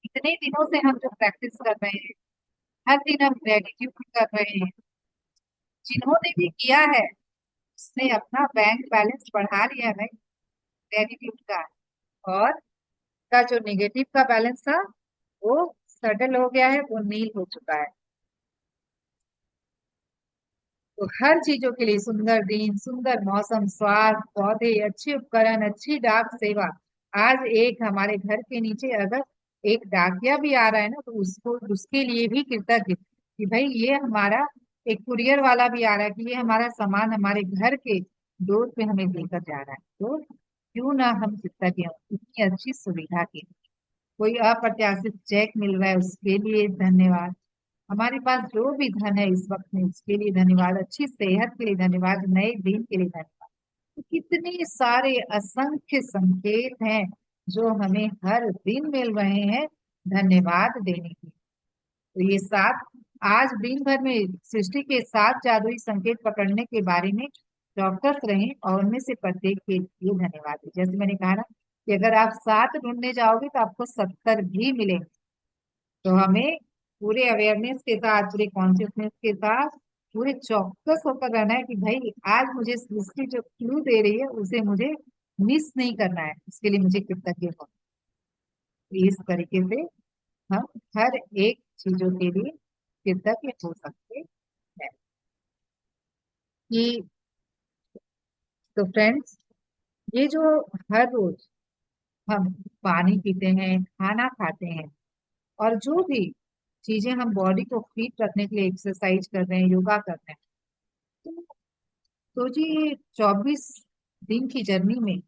इतने दिनों से हम जो प्रैक्टिस कर रहे हैं, हर दिन हम ग्रेटिट्यूड कर रहे हैं। जिन्होंने भी किया है उसने अपना बैंक बैलेंस बढ़ा लिया है ग्रेटिट्यूड का। और का जो निगेटिव का बैलेंस था वो सेटल हो गया है, वो नील हो चुका है। तो हर चीजों के लिए सुंदर दिन, सुंदर मौसम, स्वास्थ्य, पौधे, अच्छे उपकरण, अच्छी डाक सेवा। आज एक हमारे घर के नीचे अगर एक डाकिया भी आ रहा है ना, तो उसको उसके लिए भी कृतज्ञ कि भाई ये हमारा एक कुरियर वाला भी आ रहा है, कि ये हमारा सामान हमारे घर के डोर पे हमें देकर जा रहा है। तो क्यों ना हम कृतज्ञ हों इतनी अच्छी सुविधा के लिए। कोई अप्रत्याशित चेक मिल रहा है उसके लिए धन्यवाद। हमारे पास जो भी धन है इस वक्त में उसके लिए धन्यवाद। अच्छी सेहत के लिए धन्यवाद, नए दिन के लिए धन्यवाद। तो कितने सारे असंख्य संकेत हैं जो हमें हर दिन मिल रहे हैं धन्यवाद देने के। तो ये 7, आज दिन भर में सृष्टि के 7 जादुई संकेत पकड़ने के बारे में चौकस रहें और उनमें से प्रत्येक के लिए धन्यवाद दें। जैसे मैंने कहा ना कि अगर आप 7 ढूंढने जाओगे तो आपको 70 भी मिलेंगे। तो हमें पूरे अवेयरनेस के साथ, पूरे कॉन्शियसनेस के साथ, पूरे चौकस होकर रहना है कि भाई आज मुझे सृष्टि जो क्लू दे रही है उसे मुझे मिस नहीं करना है, उसके लिए मुझे कृतज्ञ होना है। इस तरीके से हम हर एक चीजों के लिए कृतज्ञ हो सकते हैं। कि तो फ्रेंड्स, ये जो हर रोज हम पानी पीते हैं, खाना खाते हैं, और जो भी चीजें हम बॉडी को फिट रखने के लिए एक्सरसाइज कर रहे हैं, योगा कर रहे हैं, तो सोचिए 24 दिन की जर्नी में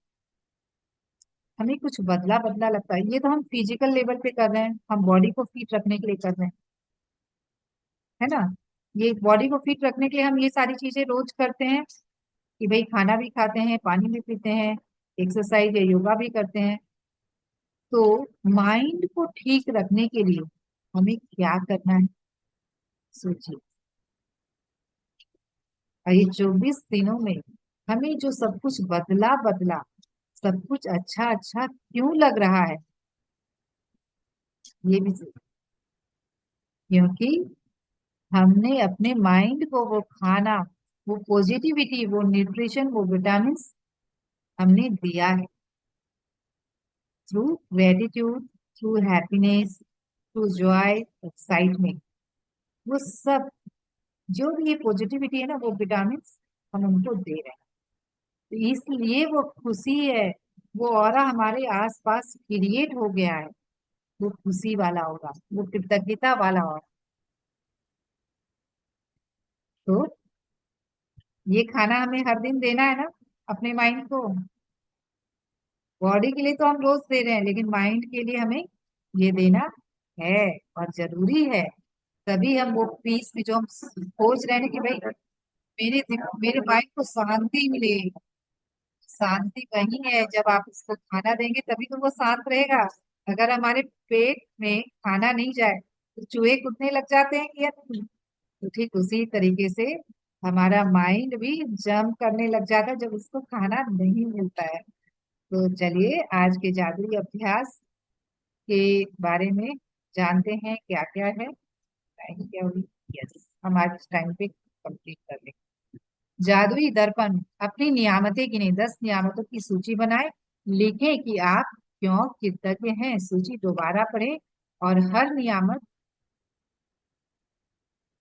हमें कुछ बदला बदला लगता है। ये तो हम फिजिकल लेवल पे कर रहे हैं, हम बॉडी को फिट रखने के लिए कर रहे हैं, है ना। ये बॉडी को फिट रखने के लिए हम ये सारी चीजें रोज करते हैं। कि भाई खाना भी खाते हैं, पानी भी पीते हैं, एक्सरसाइज या योगा भी करते हैं। तो माइंड को ठीक रखने के लिए हमें क्या करना है, सोचिए। और ये 24 दिनों में हमें जो सब कुछ बदला बदला, सब कुछ अच्छा अच्छा क्यों लग रहा है, ये भी सोचिए। क्योंकि हमने अपने माइंड को वो खाना, वो पॉजिटिविटी, वो न्यूट्रिशन, वो विटामिन हमने दिया है, through gratitude, through happiness, through Joy, excitement. वो सब जो भी ये पॉजिटिविटी है ना, वो विटामिन हम उनको दे रहे हैं। तो इसलिए वो खुशी है, वो ऑरा हमारे आसपास क्रिएट हो गया है, वो खुशी वाला होगा, वो कृतज्ञता वाला होगा। तो ये खाना हमें हर दिन देना है ना अपने माइंड को। बॉडी के लिए तो हम रोज दे रहे हैं, लेकिन माइंड के लिए हमें ये देना है और जरूरी है। तभी हम वो पीस में जो हम खोज रहे हैं कि भाई मेरे माइंड को शांति मिले। शांति वही है, जब आप उसको खाना देंगे तभी तो वो शांत रहेगा। अगर हमारे पेट में खाना नहीं जाए तो चूहे कूदने लग जाते हैं कि यार। तो ठीक उसी तरीके से हमारा माइंड भी जंप करने लग जाता है जब उसको खाना नहीं मिलता है। तो चलिए आज के जादुई अभ्यास के बारे में जानते हैं, क्या क्या है। टाइम क्या हुई? यस, हम आज टाइम पे कंप्लीट कर लेंगे। जादुई दर्पण, अपनी नियामतें गिने, 10 नियामतों की सूची बनाए, लिखें कि आप क्यों कृतज्ञ हैं। सूची दोबारा पढ़ें और हर नियामत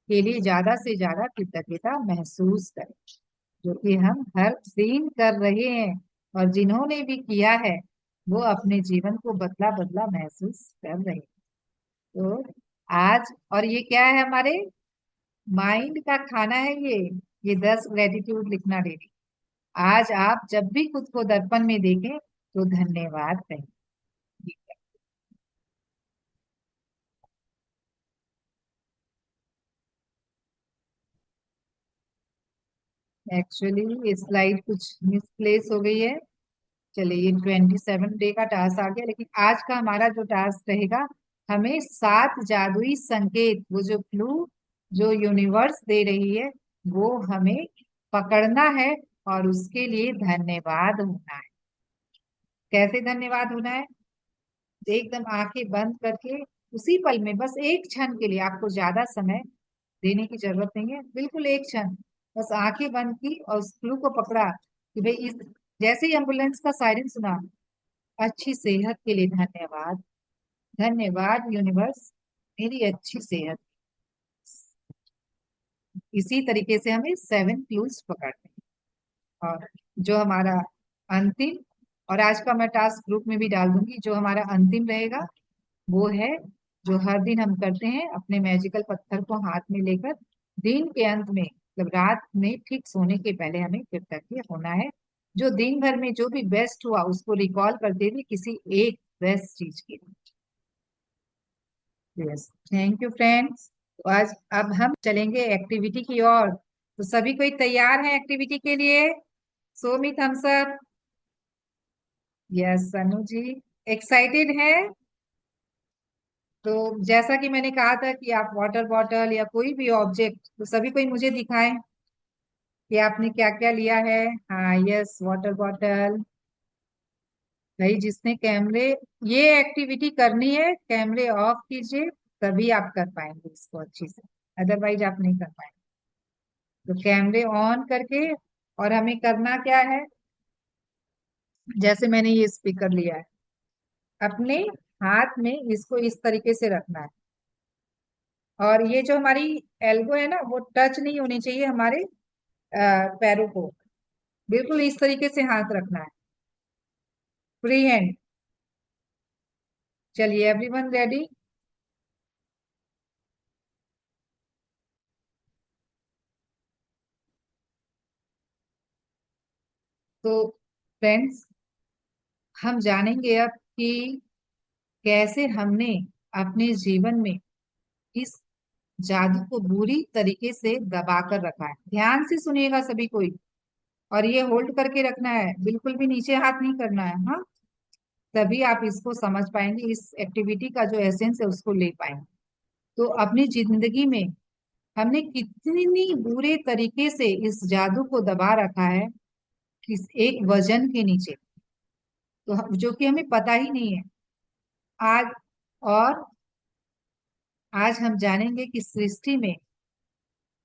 के लिए ज्यादा से ज्यादा कृतज्ञता महसूस करें, जो कि हम हर दिन कर रहे हैं। और जिन्होंने भी किया है वो अपने जीवन को बदला बदला महसूस कर रहे हैं। तो आज, और ये क्या है, हमारे माइंड का खाना है ये 10 ग्रेटिट्यूड लिखना डेली। आज आप जब भी खुद को दर्पण में देखें तो धन्यवाद कहें। एक्चुअली ये स्लाइड कुछ मिसप्लेस हो गई है। चलिए, ये 27 डे का टास्क आ गया, लेकिन आज का हमारा जो टास्क रहेगा, हमें 7 जादुई संकेत, वो जो क्लू जो यूनिवर्स दे रही है, वो हमें पकड़ना है और उसके लिए धन्यवाद होना है। कैसे धन्यवाद होना है? एकदम आंखें बंद करके उसी पल में, बस एक क्षण के लिए, आपको ज्यादा समय देने की जरूरत नहीं है, बिल्कुल एक क्षण बस आंखें बंद की और उस क्लू को पकड़ा कि भाई इस, जैसे ही एम्बुलेंस का सायरन सुना, अच्छी सेहत के लिए धन्यवाद। धन्यवाद यूनिवर्स, मेरी अच्छी सेहत। इसी तरीके से हमें 7 क्लूज पकड़ने हैं। और जो हमारा अंतिम, और आज का मैं टास्क ग्रुप में भी डाल दूंगी, जो हमारा अंतिम रहेगा वो है, जो हर दिन हम करते हैं, अपने मैजिकल पत्थर को हाथ में लेकर दिन के अंत में, मतलब रात में ठीक सोने के पहले हमें कृतज्ञ होना है। जो दिन भर में जो भी बेस्ट हुआ उसको रिकॉल करते हुए किसी एक बेस्ट चीज के लिए। Yes, thank you friends. तो आज अब हम चलेंगे एक्टिविटी की ओर। तो सभी कोई तैयार है एक्टिविटी के लिए? सो मी थम्स अप। यस सनु जी, एक्साइटेड है? तो जैसा कि मैंने कहा था कि आप वाटर बॉटल या कोई भी ऑब्जेक्ट, तो सभी कोई मुझे दिखाएं कि आपने क्या क्या लिया है। हाँ, यस, वाटर बॉटल। भाई जिसने कैमरे, ये एक्टिविटी करनी है, कैमरे ऑफ कीजिए, तभी आप कर पाएंगे इसको अच्छे से, अदरवाइज आप नहीं कर पाएंगे। तो कैमरे ऑन करके, और हमें करना क्या है, जैसे मैंने ये स्पीकर लिया है, अपने हाथ में इसको इस तरीके से रखना है। और ये जो हमारी एल्बो है ना, वो टच नहीं होनी चाहिए हमारे पैरों को। बिल्कुल इस तरीके से हाथ रखना है, फ्री हैंड। चलिए, एवरीवन रेडी? तो फ्रेंड्स, हम जानेंगे अब कि कैसे हमने अपने जीवन में इस जादू को बुरी तरीके से दबा कर रखा है। ध्यान से सुनिएगा सभी कोई। और ये होल्ड करके रखना है, बिल्कुल भी नीचे हाथ नहीं करना है। हाँ, तभी आप इसको समझ पाएंगे, इस एक्टिविटी का जो एसेंस है उसको ले पाएंगे। तो अपनी जिंदगी में हमने कितनी बुरे तरीके से इस जादू को दबा रखा है, किस एक वजन के नीचे, तो जो कि हमें पता ही नहीं है आज। और आज हम जानेंगे कि सृष्टि में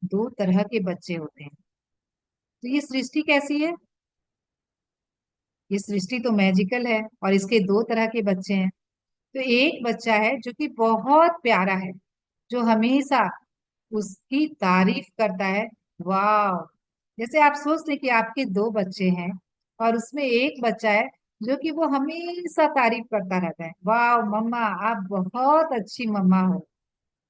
दो तरह के बच्चे होते हैं। तो ये सृष्टि कैसी है? ये सृष्टि तो मैजिकल है, और इसके दो तरह के बच्चे हैं। तो एक बच्चा है जो कि बहुत प्यारा है, जो हमेशा उसकी तारीफ करता है। वाह! जैसे आप सोच लें कि आपके दो बच्चे हैं, और उसमें एक बच्चा है जो कि वो हमेशा तारीफ करता रहता है। वाह मम्मा, आप बहुत अच्छी मम्मा हो,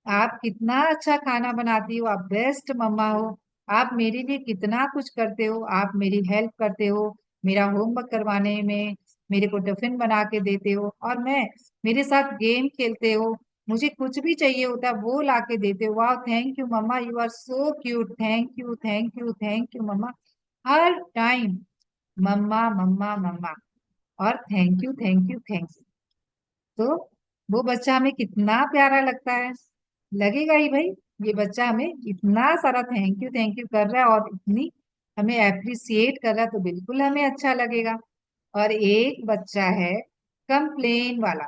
आप कितना अच्छा खाना बनाती हो, आप बेस्ट मम्मा हो, आप मेरे लिए कितना कुछ करते हो, आप मेरी हेल्प करते हो, मेरा होमवर्क करवाने में, मेरे को टिफिन बना के देते हो, और मैं मेरे साथ गेम खेलते हो, मुझे कुछ भी चाहिए होता है वो ला के देते हो। वाह, थैंक यू मम्मा, you are so cute, thank you thank you thank you मम्मा। हर टाइम मम्मा मम्मा मम्मा, और thank you thank you thank you. तो वो बच्चा हमें कितना प्यारा लगता है, लगेगा ही भाई। ये बच्चा हमें इतना सारा थैंक यू कर रहा है, और इतनी हमें अप्रिसिएट कर रहा है, तो बिल्कुल हमें अच्छा लगेगा। और एक बच्चा है कंप्लेन वाला,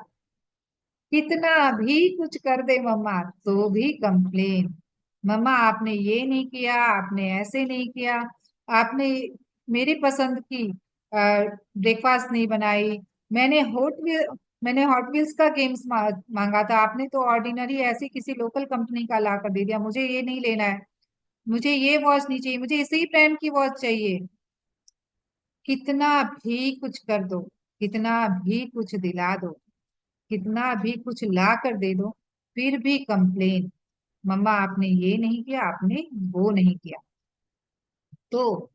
कितना भी कुछ कर दे मम्मा तो भी कंप्लेन। मम्मा आपने ये नहीं किया, आपने ऐसे नहीं किया, आपने मेरी पसंद की ब्रेकफास्ट नहीं बनाई, मैंने मैंने हॉट व्हील्स का गेम्स मांगा था, आपने तो ऑर्डिनरी ऐसी किसी लोकल कंपनी का ला कर दे दिया, मुझे ये नहीं लेना है, मुझे ये वॉच नहीं चाहिए, मुझे इसी ब्रांड की वॉच चाहिए। कितना भी कुछ कर दो, कितना भी कुछ दिला दो, कितना भी कुछ ला कर दे दो, फिर भी कंप्लेन। मम्मा आपने ये नहीं किया, आपने वो नहीं किया। तो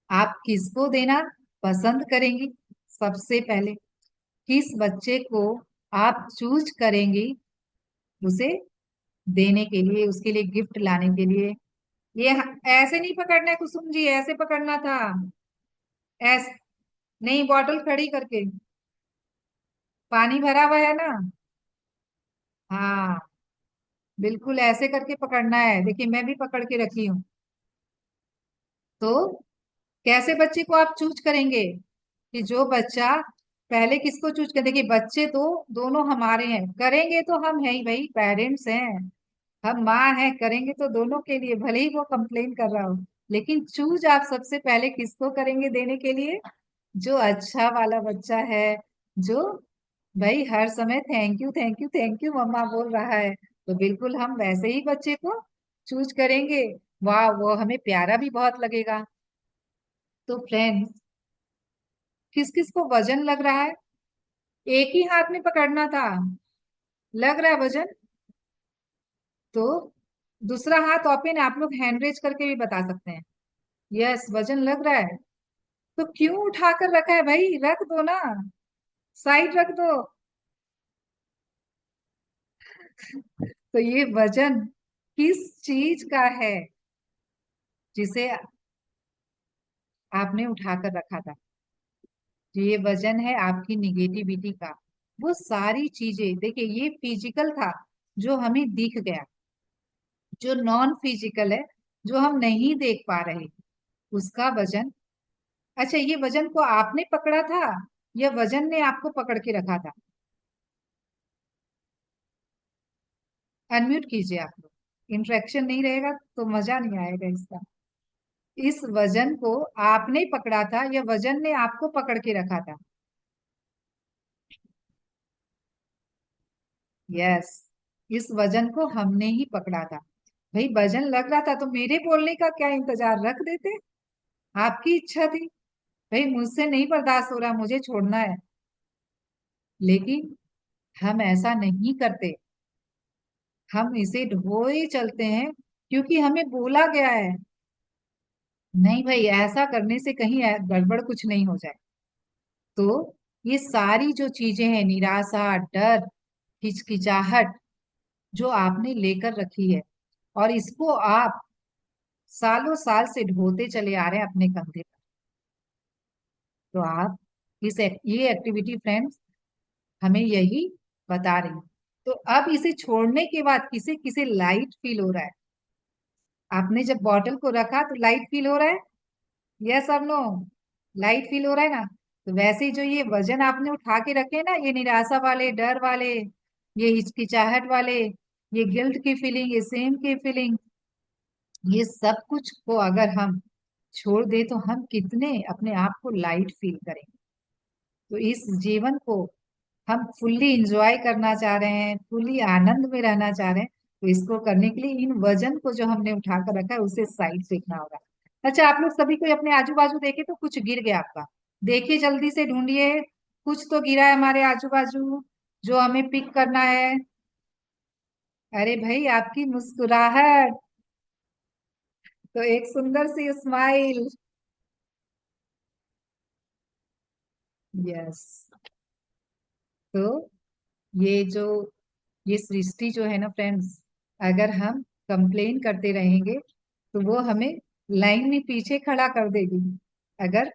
आप किसको देना पसंद करेंगी? सबसे पहले किस बच्चे को आप चूज करेंगी उसे देने के लिए, उसके लिए गिफ्ट लाने के लिए? ये ऐसे नहीं पकड़ना है कुसुम जी, ऐसे पकड़ना था। ऐसे नहीं, बॉटल खड़ी करके, पानी भरा हुआ है ना? हाँ, बिल्कुल ऐसे करके पकड़ना है। देखिए मैं भी पकड़ के रखी हूँ। तो कैसे बच्चे को आप चूज करेंगे? कि जो बच्चा, पहले किसको चूज कर, देखिए बच्चे तो दोनों हमारे हैं, करेंगे तो हम है ही भाई, पेरेंट्स हैं, हम माँ हैं, करेंगे तो दोनों के लिए, भले ही वो कंप्लेन कर रहा हो। लेकिन चूज आप सबसे पहले किसको करेंगे देने के लिए? जो अच्छा वाला बच्चा है, जो भाई हर समय thank you thank you thank you मम्मा बोल रहा है, तो बिल्कुल हम वैसे ही बच्चे को चूज करेंगे। वाह, वो हमें प्यारा भी बहुत लगेगा। तो फ्रेंड्स, किस किस को वजन लग रहा है? एक ही हाथ में पकड़ना था, लग रहा है वजन? तो दूसरा हाथ ओपन, आप लोग हैंड रेज करके भी बता सकते हैं। यस, वजन लग रहा है। तो क्यों उठा कर रखा है भाई? रख दो ना, साइड रख दो। तो ये वजन किस चीज का है जिसे आपने उठा कर रखा था? तो ये वजन है आपकी निगेटिविटी का। वो सारी चीजें देखिए, ये फिजिकल था जो हमें दिख गया, जो नॉन फिजिकल है, जो हम नहीं देख पा रहे, उसका वजन। अच्छा, ये वजन को आपने पकड़ा था या वजन ने आपको पकड़ के रखा था? अनम्यूट कीजिए आप लोग, इंटरेक्शन नहीं रहेगा तो मजा नहीं आएगा इसका। इस वजन को आपने पकड़ा था या वजन ने आपको पकड़ के रखा था? यस, इस वजन को हमने ही पकड़ा था। भाई वजन लग रहा था तो मेरे बोलने का क्या इंतजार, रख देते। आपकी इच्छा थी, भाई मुझसे नहीं बर्दाश्त हो रहा, मुझे छोड़ना है। लेकिन हम ऐसा नहीं करते, हम इसे ढोए चलते हैं, क्योंकि हमें बोला गया है नहीं भाई, ऐसा करने से कहीं गड़बड़ कुछ नहीं हो जाए। तो ये सारी जो चीजें हैं, निराशा, डर, हिचकिचाहट, जो आपने लेकर रखी है, और इसको आप सालों साल से ढोते चले आ रहे हैं अपने कंधे पर, तो आप ये एक्टिविटी फ्रेंड्स हमें यही बता रही है। तो अब इसे छोड़ने के बाद किसे किसे लाइट फील हो रहा है? आपने जब बॉटल को रखा तो लाइट फील हो रहा है? यस और नो? लाइट फील हो रहा है ना? तो वैसे ही जो ये वजन आपने उठा के रखे ना, ये निराशा वाले, डर वाले, ये हिचकिचाहट वाले, ये गिल्ट की फीलिंग, ये सेम की फीलिंग, ये सब कुछ को अगर हम छोड़ दे तो हम कितने अपने आप को लाइट फील करेंगे। तो इस जीवन को हम फुल्ली इंजॉय करना चाह रहे हैं, फुल्ली आनंद में रहना चाह रहे हैं, तो इसको करने के लिए इन वजन को जो हमने उठा कर रखा है उसे साइड फेंकना होगा। अच्छा, आप लोग सभी कोई अपने आजू बाजू देखे तो कुछ गिर गया आपका? देखिए, जल्दी से ढूंढिए, कुछ तो गिरा है हमारे आजू बाजू जो हमें पिक करना है। अरे भाई, आपकी मुस्कुराहट, तो एक सुंदर सी स्माइल। यस। तो ये जो ये सृष्टि जो है ना फ्रेंड्स, अगर हम कंप्लेन करते रहेंगे तो वो हमें लाइन में पीछे खड़ा कर देगी। अगर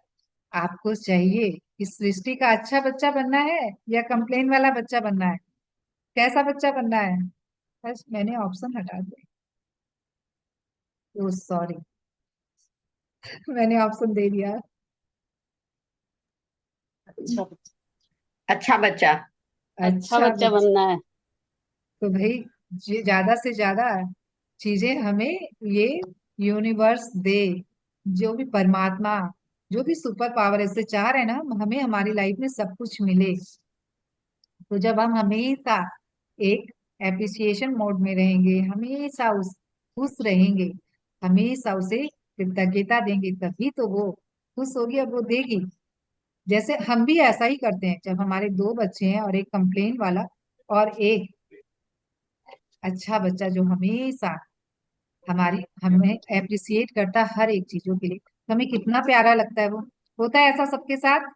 आपको चाहिए इस सृष्टि का अच्छा बच्चा बनना है या कंप्लेन वाला बच्चा बनना है, कैसा बच्चा बनना है? बस मैंने ऑप्शन हटा दिया, ओ सॉरी, मैंने ऑप्शन दे दिया। अच्छा अच्छा बच्चा। अच्छा अच्छा बच्चा बच्चा। बनना है। तो भाई ज्यादा से ज्यादा चीजें हमें ये यूनिवर्स दे, जो भी परमात्मा, जो भी सुपर पावर ऐसे चाह रहे हैं ना, हमें हमारी लाइफ में सब कुछ मिले। तो जब हम हमेशा एक एप्रिसिएशन मोड में रहेंगे, हमेशा उस खुश रहेंगे, हमेशा उसे कृतज्ञता देंगे, तभी तो वो खुश होगी और वो देगी। जैसे हम भी ऐसा ही करते हैं, जब हमारे दो बच्चे हैं और एक कंप्लेन वाला और एक अच्छा बच्चा जो हमेशा हमारी हमें अप्रिसिएट करता है हर एक चीजों के लिए, तो हमें कितना प्यारा लगता है वो। होता है ऐसा सबके साथ,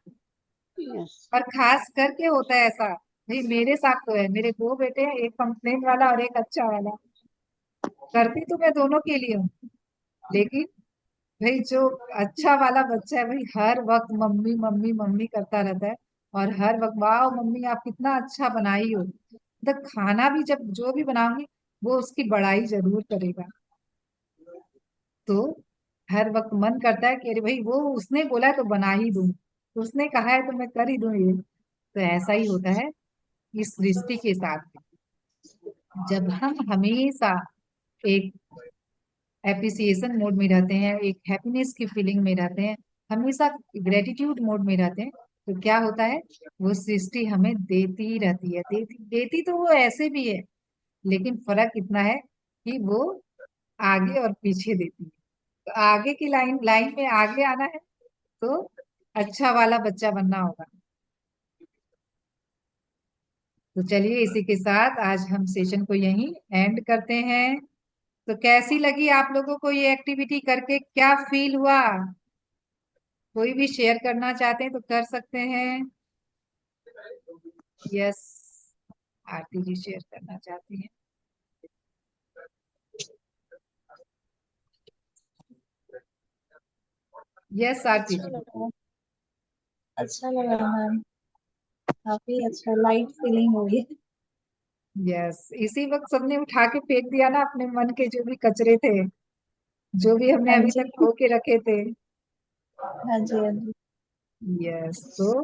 यस। और खास करके होता है ऐसा भाई मेरे साथ तो है। मेरे दो बेटे हैं, एक कंप्लेन वाला और एक अच्छा वाला। करती तो मैं दोनों के लिए हूँ, लेकिन भाई जो अच्छा वाला बच्चा है भाई हर वक्त मम्मी मम्मी मम्मी करता रहता है, और हर वक्त वाह मम्मी आप कितना अच्छा बनाई हो। तो खाना भी जब जो भी बनाऊंगी वो उसकी बड़ाई जरूर करेगा। तो हर वक्त मन करता है कि अरे भाई वो उसने बोला है तो बना ही दूं, उसने कहा है तो मैं कर ही दूं ये। तो ऐसा ही होता है इस सृष्टि के साथ भी। जब हम हमेशा एक एप्रिसिएशन मोड में रहते हैं, एक हैप्पीनेस की फीलिंग में रहते हैं, हमेशा ग्रेटिट्यूड मोड में रहते हैं, तो क्या होता है, वो सृष्टि हमें देती रहती है, देती देती तो वो ऐसे भी है, लेकिन फर्क इतना है कि वो आगे और पीछे देती है। तो आगे की लाइन लाइन में आगे आना है तो अच्छा वाला बच्चा बनना होगा। तो चलिए, इसी के साथ आज हम सेशन को यहीं एंड करते हैं। तो कैसी लगी आप लोगों को ये एक्टिविटी करके, क्या फील हुआ? कोई भी शेयर करना चाहते हैं तो कर सकते हैं। यस, आरती जी शेयर करना चाहती हैं। यस आरती अच्छा जी। लगा। अच्छा लगा मैम। काफी अच्छा लाइट फीलिंग हुई। यस, इसी वक्त सबने उठा के फेंक दिया ना अपने मन के जो भी कचरे थे, जो भी हमने हाँ अभी जी। तक खो के रखे थे। हाँ जी, हाँ जी। यस। तो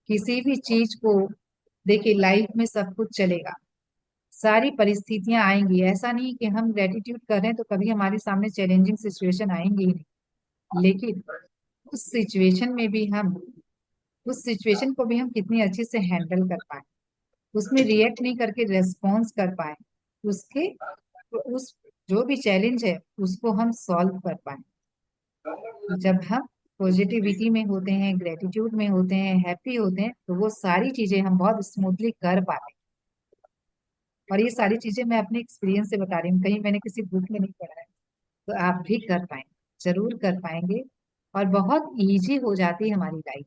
किसी भी चीज को देखिए, लाइफ में सब कुछ चलेगा, सारी परिस्थितियां आएंगी, ऐसा नहीं कि हम ग्रेटिट्यूड कर रहे हैं तो कभी हमारे सामने चैलेंजिंग सिचुएशन आएंगी ही नहीं। लेकिन उस सिचुएशन में भी हम उस सिचुएशन को भी हम कितनी अच्छे से हैंडल कर पाए, उसमें रिएक्ट नहीं करके रेस्पॉन्स कर पाए, उसके उस जो भी चैलेंज है उसको हम सॉल्व कर पाए। जब हम पॉजिटिविटी में होते हैं, ग्रेटिट्यूड में होते हैं, हैप्पी होते हैं, तो वो सारी चीजें हम बहुत स्मूथली कर पाते हैं। और ये सारी चीजें मैं अपने एक्सपीरियंस से बता रही हूँ, कहीं मैंने किसी बुक में नहीं पढ़ा है। तो आप भी कर पाएंगे, जरूर कर पाएंगे, और बहुत इजी हो जाती है हमारी लाइफ।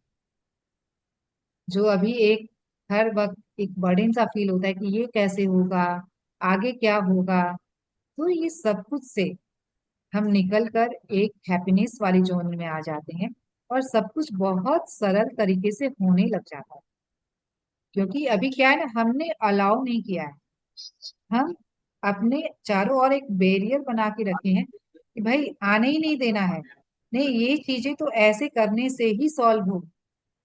जो अभी एक हर वक्त एक बर्डन सा फील होता है कि ये कैसे होगा, आगे क्या होगा, तो ये सब कुछ से हम निकल कर एक हैप्पीनेस वाली जोन में आ जाते हैं। और सब कुछ बहुत सरल तरीके से होने लग जाता है। क्योंकि अभी क्या है ना, हमने अलाउ नहीं किया है, हम अपने चारों ओर एक बैरियर बना के रखे हैं कि भाई आने ही नहीं देना है, नहीं ये चीजें तो ऐसे करने से ही सॉल्व हो।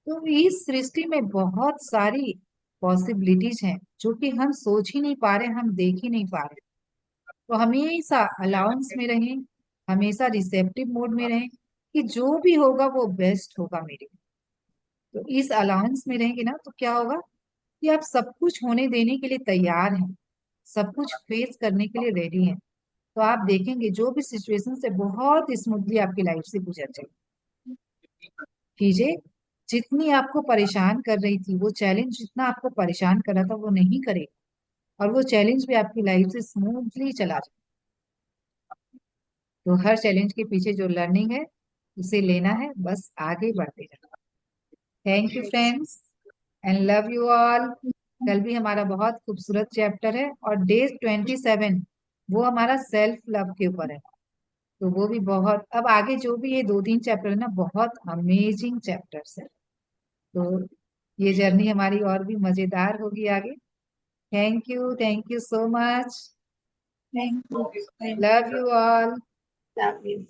तो इस सृष्टि में बहुत सारी पॉसिबिलिटीज हैं जो कि हम सोच ही नहीं पा रहे, हम देख ही नहीं पा रहे। तो हमेशा अलाउंस में रहें, हमेशा रिसेप्टिव मोड में रहें कि जो भी होगा वो बेस्ट होगा मेरे लिए। तो इस अलाउंस में रहेंगे ना तो क्या होगा कि आप सब कुछ होने देने के लिए तैयार हैं, सब कुछ फेस करने के लिए रेडी हैं। तो आप देखेंगे जो भी सिचुएशन से बहुत स्मूथली आपकी लाइफ से गुजर जाएगी। चीजें जितनी आपको परेशान कर रही थी, वो चैलेंज जितना आपको परेशान कर रहा था वो नहीं करेगा, और वो चैलेंज भी आपकी लाइफ से स्मूथली चला जाए। तो हर चैलेंज के पीछे जो लर्निंग है उसे लेना है, बस आगे बढ़ते जाना। Thank you friends and love you all. कल भी हमारा बहुत खूबसूरत चैप्टर है, और डे 27 वो हमारा सेल्फ लव के ऊपर है। तो वो भी बहुत, अब आगे जो भी ये 2-3 चैप्टर है ना, बहुत अमेजिंग चैप्टर्स है। तो ये जर्नी हमारी और भी मजेदार होगी आगे। Thank you so much. Thank you. Love you all. Love you.